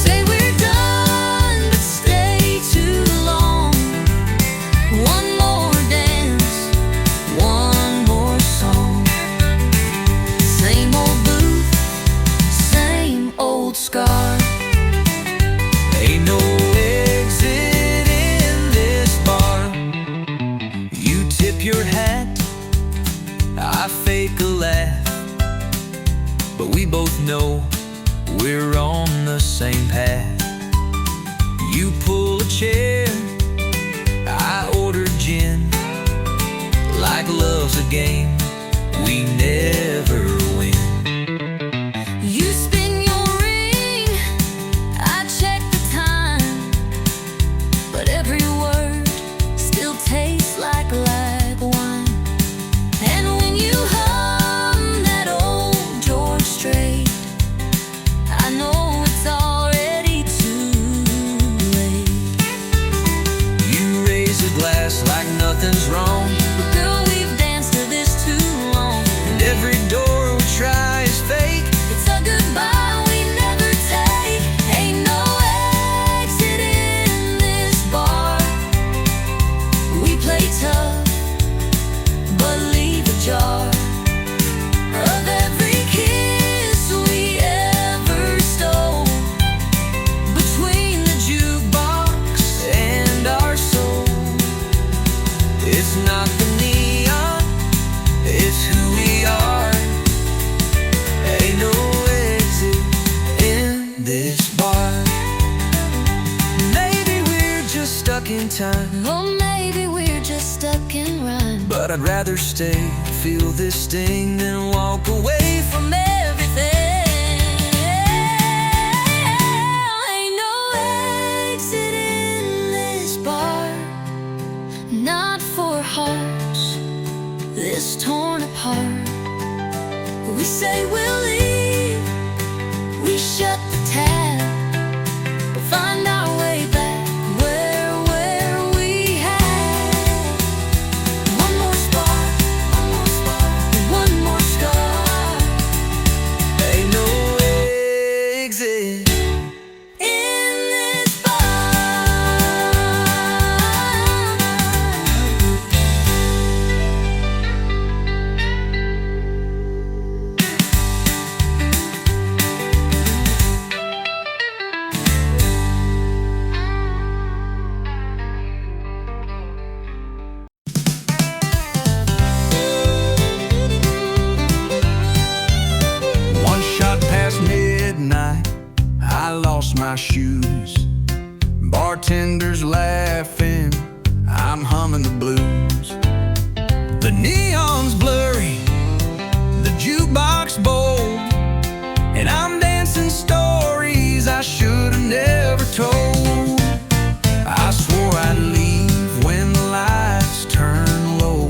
Say we're done, but stay too long. One more dance, one more song. Same old booth, same old scar. Ain't no exit in this bar. You tip your hat, I fake a laugh, but we both know we're on the same path. You pull a chair, I order gin. Like love's a game, we never win. You spin your ring, I check the time, but every word still tastes like wine. And when you hum that old George Strait, I know it's already too late. You raise a glass like nothing's wrong, But girl, we've danced to this too long. and every door we try is fake. It's a goodbye we never take. Ain't no exit in this bar. We play tough, but leave a jar of every kiss we ever stole, between the jukebox And our soul, it's not the neon, it's who we are. Ain't no exit in this bar. Maybe we're just stuck in time, or maybe we're just stuck in rhyme. but I'd rather stay, feel this sting, than walk away from everything. Ain't no exit in this bar, not for hearts this torn apart. We say we'll leave, we shut the tab, we'll find our way back where we had one more spark, one more scar. Ain't no exit In this bar. One shot past midnight, I lost my shoes. Bartenders laughing, I'm humming the blues. The neon's blurry, the jukebox bold, and I'm dancing stories I should have never told. I swore I'd leave when the lights turn low,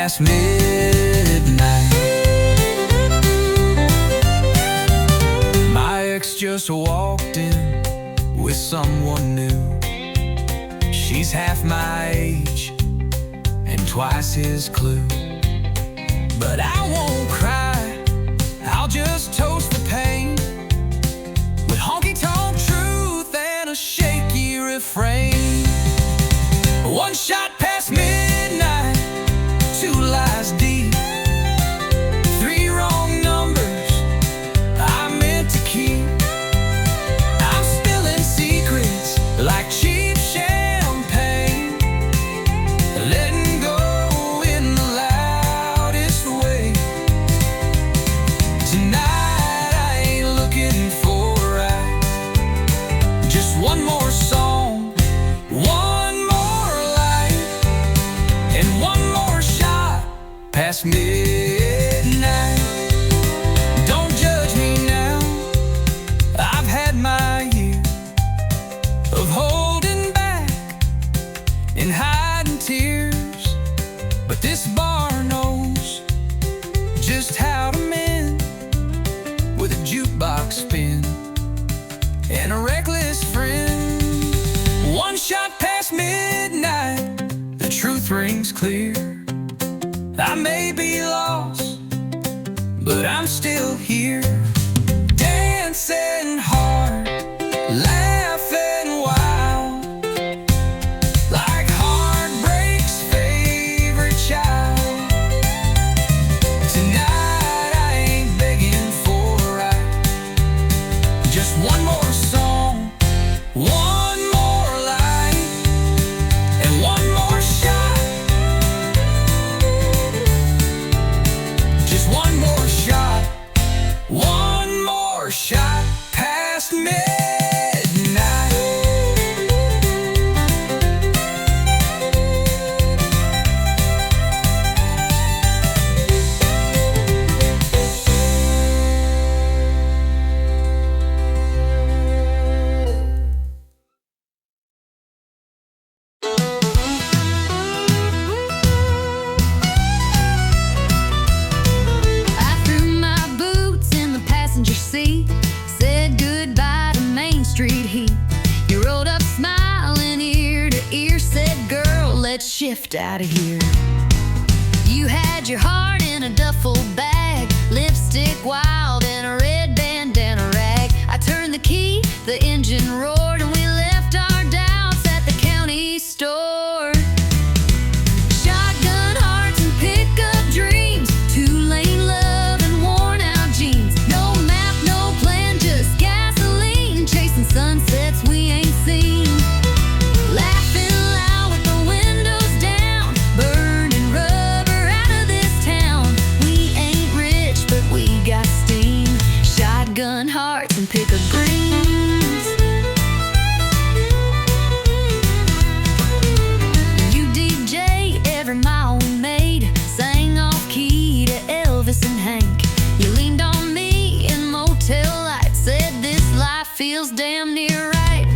past midnight. My ex just walked in with someone new. She's half my age and twice his clue. But I won't cry, I'll just toast the pain with honky-tonk truth and a shaky refrain. One shot past midnight, two lies deep, three wrong numbers I meant to keep. I'm spilling secrets like cheap champagne, letting go in the loudest way. Tonight I ain't looking for right, just one more song, one more light, and one more shot past midnight. Don't judge me now, I've had my year of holding back and hiding tears, but this bar knows just how to mend with a jukebox spin and a reckless friend. One shot past midnight, the truth rings clear. I may be lost, but I'm still here, dancing hard, laughing wild, like heartbreak's favorite child. Tonight I ain't begging for a right, just one more song, one more light, and one more shot, just one more shot, one more shot past midnight. I threw my boots in the passenger seat, said goodbye to Main Street heat. You rolled up smiling ear to ear, said, girl, let's shift out of here. You had your heart in a duffel bag, lipstick wild and a red bandana rag. I turned the key, the engine roared, and we left our doubts at the county store. Shotgun hearts and pickup dreams, two-lane love and worn-out jeans. No map, no plan, just gasoline, chasing sunsets we ain't seen. Laughing loud with the windows down, burning rubber out of this town. We ain't rich, but we got steam. Shotgun hearts and pickup dreams. You DJ every mile we made, sang off key to Elvis and Hank. You leaned on me in motel lights, said this life feels damn near right.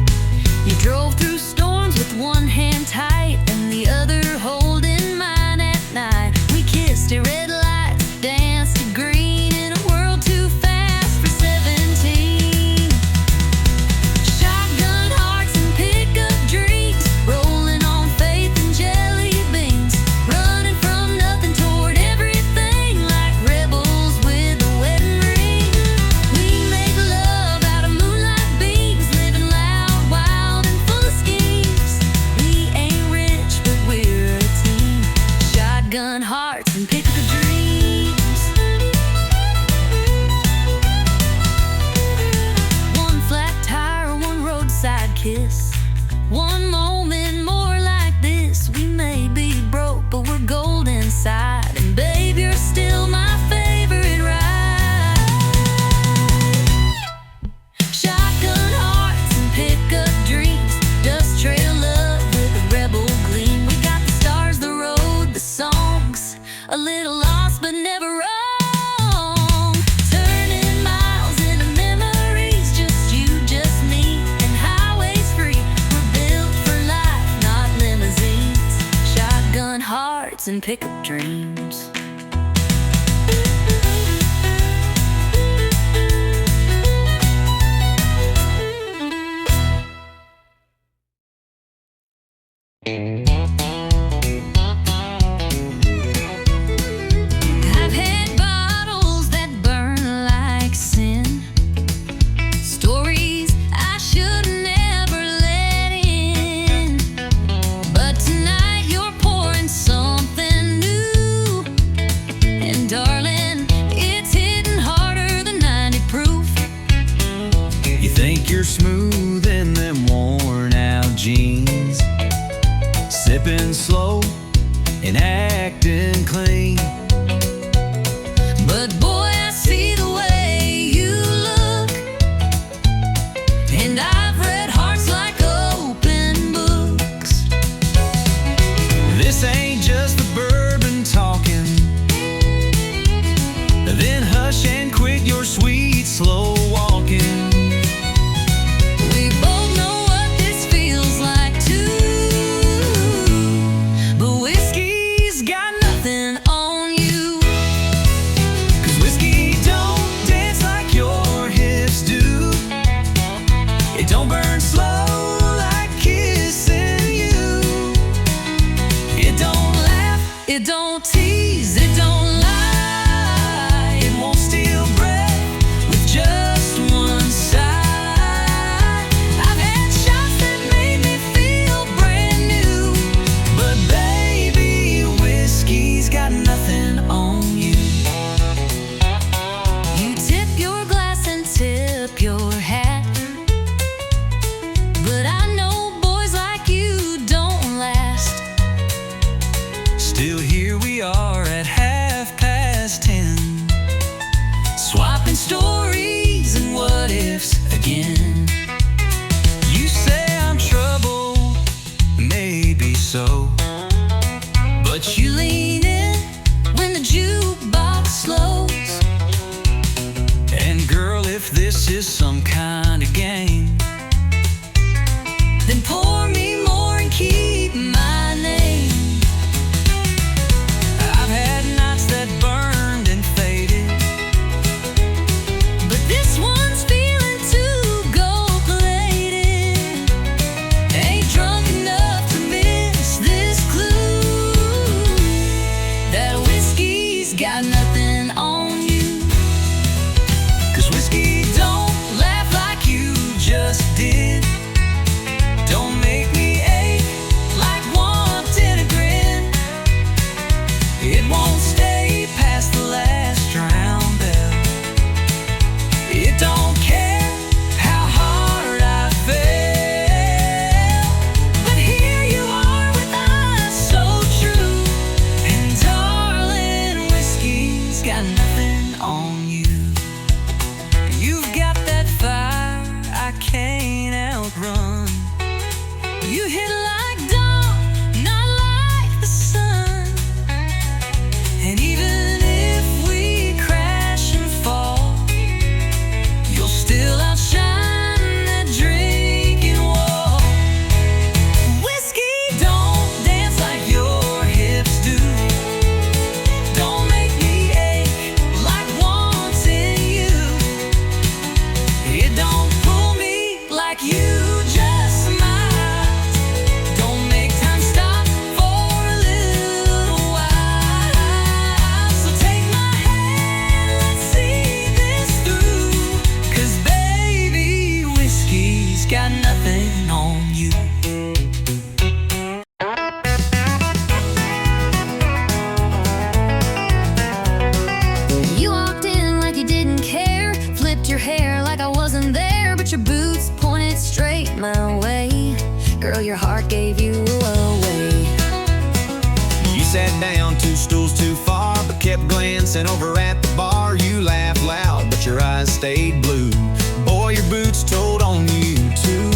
You drove through storms with one hand tight and the other holding mine at night. We kissed at red lights, danced to green in a world too fast for 17. Shotgun hearts and pickup dreams, rolling on faith and jelly beans, running from nothing toward everything like rebels with a wedding ring. We make love out of moonlight beams, living loud, wild, and full of schemes. We ain't rich, but we're a team. Shotgun hearts and pickup dreams. One flat tire, one roadside kiss, one moment more like this. We may be broke, but we're gold inside, and babe, you're still my favorite ride. Shotgun hearts and pickup dreams, dust trail love with a rebel gleam. We got the stars, the road, the songs, a little lost but never wrong. Turning miles into memories, just you, just me, and highways free. We're built for life, not limousines. Shotgun hearts thoughts and pickup dreams. I've had bottles that burn like sin, stories I should never let in. But tonight you're pouring something new, and darling, it's hitting harder than 90 proof. You think you're smooth in them worn out jeans, sipping slow and acting clean. But boy, I see the way you look, and I've read hearts like open books. This ain't just the bourbon talking. Then hush and quit your sweet slow walking. We both know what this feels like too, but whiskey's got nothing on you. 'Cause whiskey don't dance like your hips do. It don't burn slow like kissing you. It don't laugh, It don't tease, it don't lie, it won't steal breath with just one sigh. I've had shots that made me feel brand new, But baby, whiskey's got nothing on you. you tip your glass and tip your hat, but I know boys like you don't last. Still here we are at 10:30, swapping stories and what ifs again. You say I'm trouble, maybe so, but You lean in when the jukebox slows. and girl, if this is some kind of game, Then pour me more and keep my name. I've had nights that burned and faded, But this one's feeling too gold-plated. Ain't drunk enough to miss this clue, that whiskey's got nothing on you. 'cause whiskey don't laugh like you just did. Don't make me ache like wanting a grin. It won't stay past the last drown bell. It don't care how hard I fell. But here you are with eyes so true, And darling, whiskey's got nothing on you. You've got that fire I can't outrun. you hit like dawn, not like the sun. And even if we crash and fall, you'll still outshine that drinking wall. Whiskey don't dance like your hips do. Don't make me ache like wanting you. It don't pull me like you just might. Don't make time stop for a little while. So take my hand, let's see this through. 'Cause baby, whiskey's got nothing on you. You walked in like you didn't care, flipped your hair like I wasn't there, but your boots pointed straight my way. Girl, your heart gave you away. You sat down 2 stools too far, but kept glancing over at the bar. You laughed loud, but your eyes stayed blue. Boy, your boots told on you too.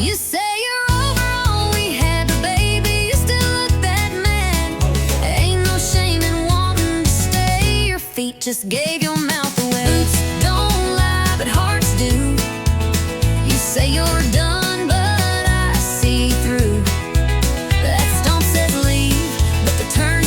You say you're over all we had, but baby, you still look that mad. Ain't no shame in wanting to stay. Your feet just gave your mouth away. Boots don't lie, but hearts do. You say you're done, but I see through. That stomp says leave, but the turn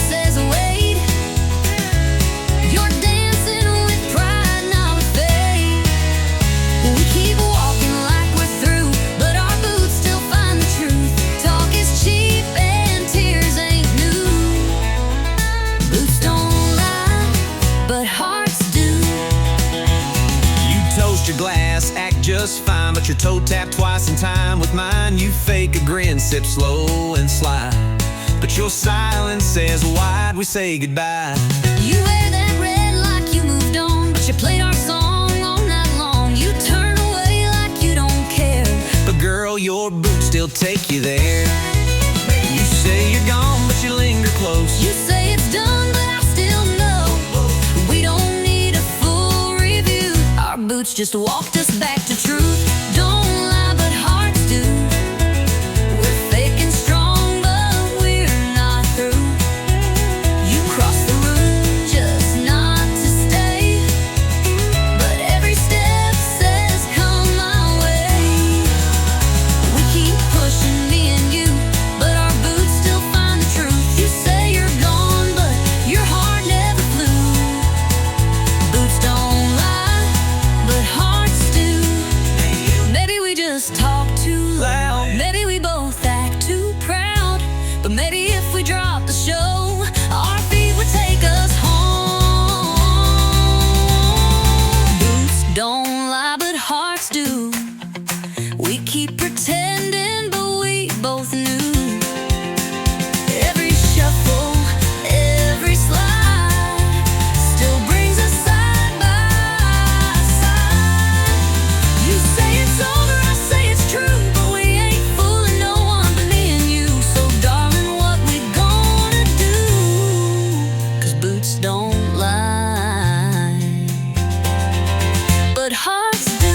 just fine, but your toe tapped twice in time with mine. You fake a grin, sip slow and slide, but your silence says, why'd we say goodbye? You wear that red like you moved on, but you played our song all night long. You turn away like you don't care, but girl, your boots still take you there. You say you're gone, but you linger close. You say it's done, but I still know we don't need a full review. Our boots just walked us back to truth. Don't lie, but hearts do. We're fake and strong, but we're not through. You crossed the room just not to stay, but every step says come my way. We keep pushing, me and you, but our boots still find the truth. You say you're gone, but your heart never flew. Boots don't lie, but hearts do. Maybe we just talk too loud, maybe we both act too proud, but maybe if we drop the show, our feet would take us home. Boots don't lie, but hearts do. We keep pretending, but we both knew. Every shuffle, every slide still brings us side by side. You say it's over, I say it's true, but we ain't fooling no one but me and you. So darling, what we gonna do? 'Cause boots don't lie, but hearts do.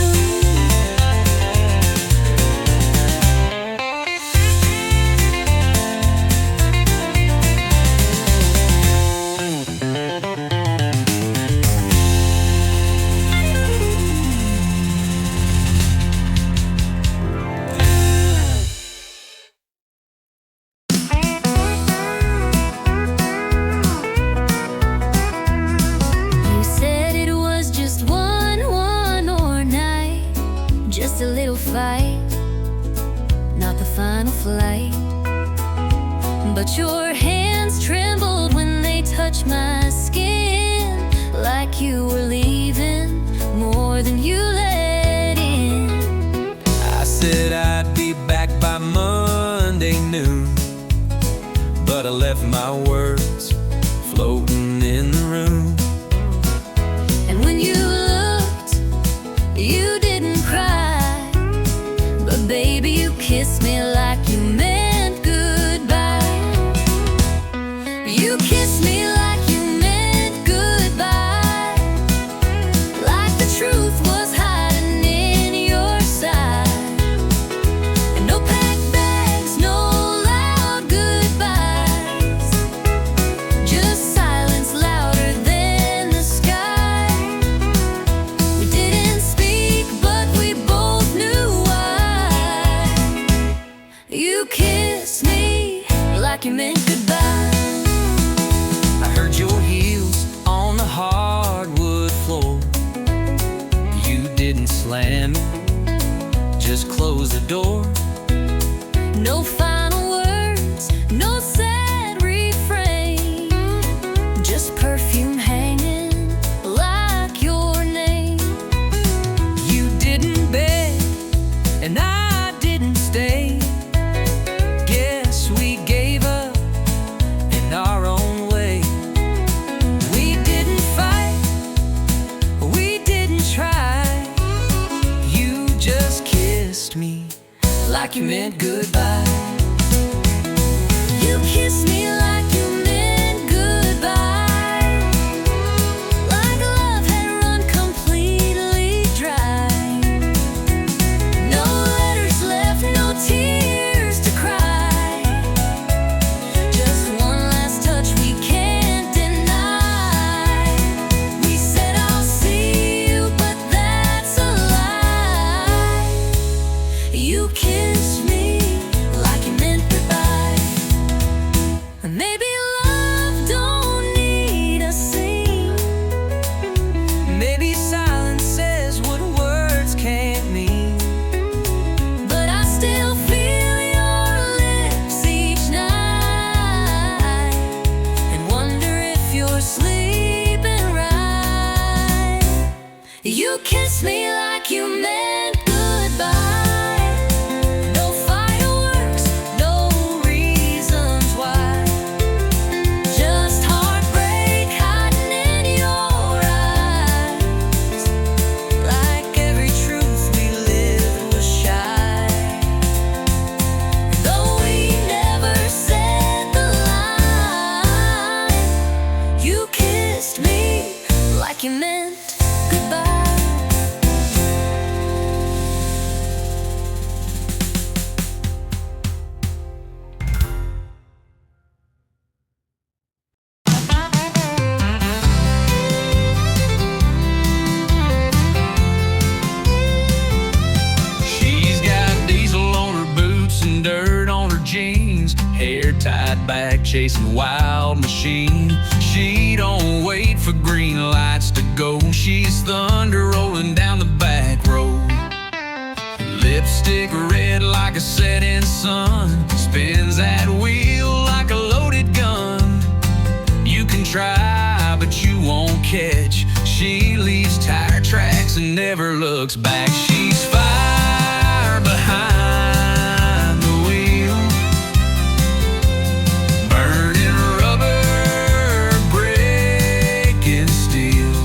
You said it was just one more night, just a little fight, not the final flight. But your hands trembled when they touched my skin, like you were leaving more than you let in. I said I'd be back by Monday noon, but I left my words floating in the room. And when you looked, you didn't cry, but baby, you kissed me like you meant goodbye. You kissed me like you meant goodbye, like the truth was hiding in your side. And no packed bags, no loud goodbyes, just silence louder than the sky. We didn't speak, but we both knew why. You kissed me like you meant goodbye. I heard your heels on the hardwood floor. You didn't slam it, just close the door. No final words, no sad refrain, just perfume hanging like your name. You didn't beg, and I didn't stay. Guess we gave up in our own way. We didn't fight, we didn't try. You just kissed me like you meant goodbye. You kissed me like you meant goodbye, like love had run completely dry. No letters left, no tears to cry, just one last touch we can't deny. We said I'll see you, but that's a lie. You kissed me like you meant goodbye. Maybe love don't need a scene, Maybe silence says what words can't mean. but I still feel your lips each night, and wonder if you're sleeping right. You kissed me like you meant like you meant goodbye. She's got diesel on her boots and dirt on her jeans, hair tied back chasing wild machine. She don't wait for green lights to go. She's thunder rolling down the back road. Lipstick red like a setting sun, spins that wheel like a loaded gun. You can try, but you won't catch. She leaves tire tracks and never looks back. She's fire behind the wheel, burning rubber, breaking steel.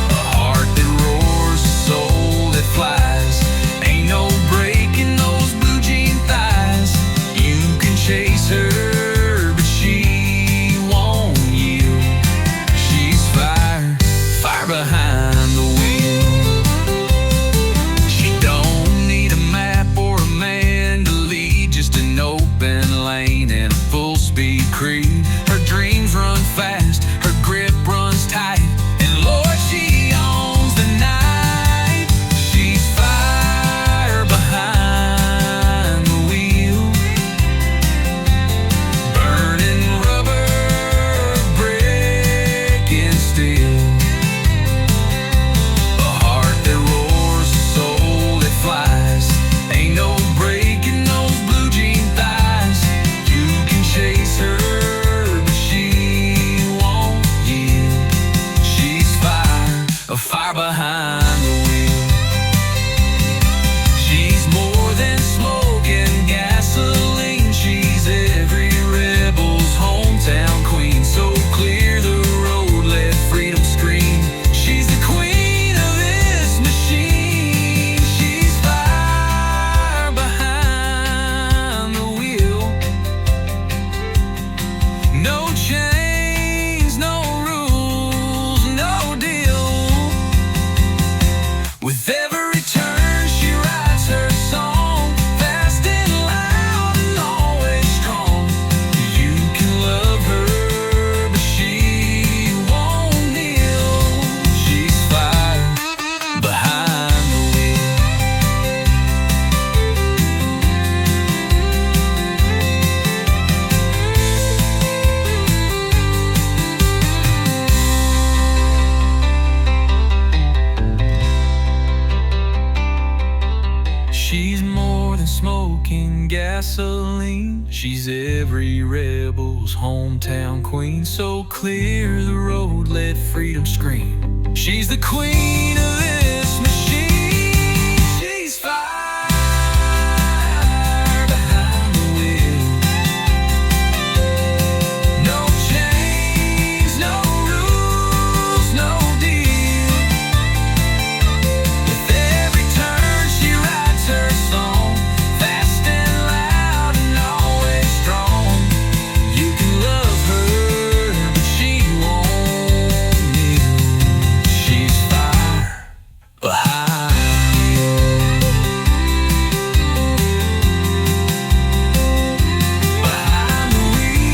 A heart that roars, a soul that flies. Ain't no breaking those blue jean thighs. You can chase her, but she won't yield. She's fire, fire behind the wheel. She don't need a map or a man to lead, just an open lane and a full-speed creed. Her dreams run fast, her grip runs tight, and Lord, she owns the night. She's fire behind the wheel, burning rubber, breaking steel. A heart that roars, a soul that flies. Ain't no breaking those blue jean thighs. You can chase her, but she won't yield. She's fire, a fire behind the wheel. She's more than smoke and gasoline. She's every rebel's hometown queen. So clear the road, let freedom scream. She's the queen of this machine. She's fire behind the wheel. No chains, no rules, no deal. With every turn she writes her song, fast and loud and always strong. You can love her, but she won't kneel. She's fire behind the wheel. She's more than smoking gasoline. She's every rebel's hometown queen. So clear the road, let freedom scream. She's the queen of this machine. She's fire behind the wheel. No chains, no rules, no deal. With every turn she writes her song, fast and loud and always strong. You can love her, but she won't kneel. She's fire behind. Behind the wheel.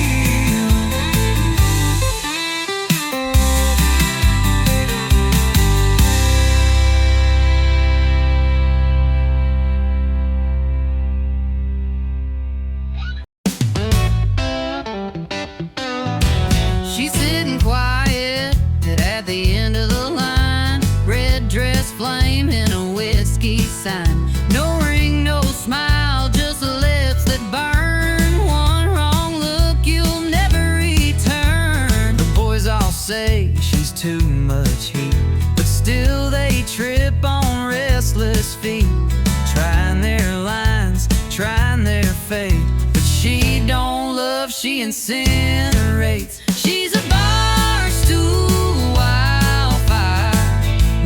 She's sitting quiet at the end of the line, red dress flame in a whiskey sign. No ring, no smile, just lips that burn. One wrong look, you'll never return. The boys all say she's too much heat, but still they trip on restless feet, trying their lines, trying their fate. But she don't love, she incinerates. She's a bar stool wildfire,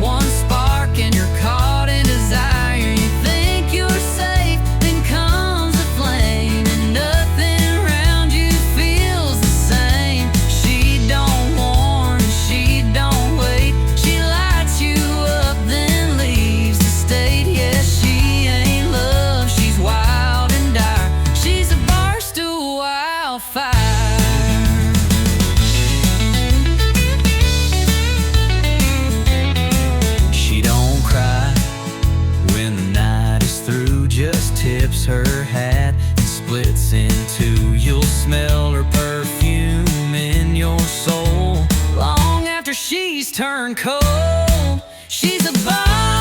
one spark and you're caught in desire. You think you're safe, then comes a flame, and nothing around you feels the same. She don't warn, she she's turned cold. She's a bomb.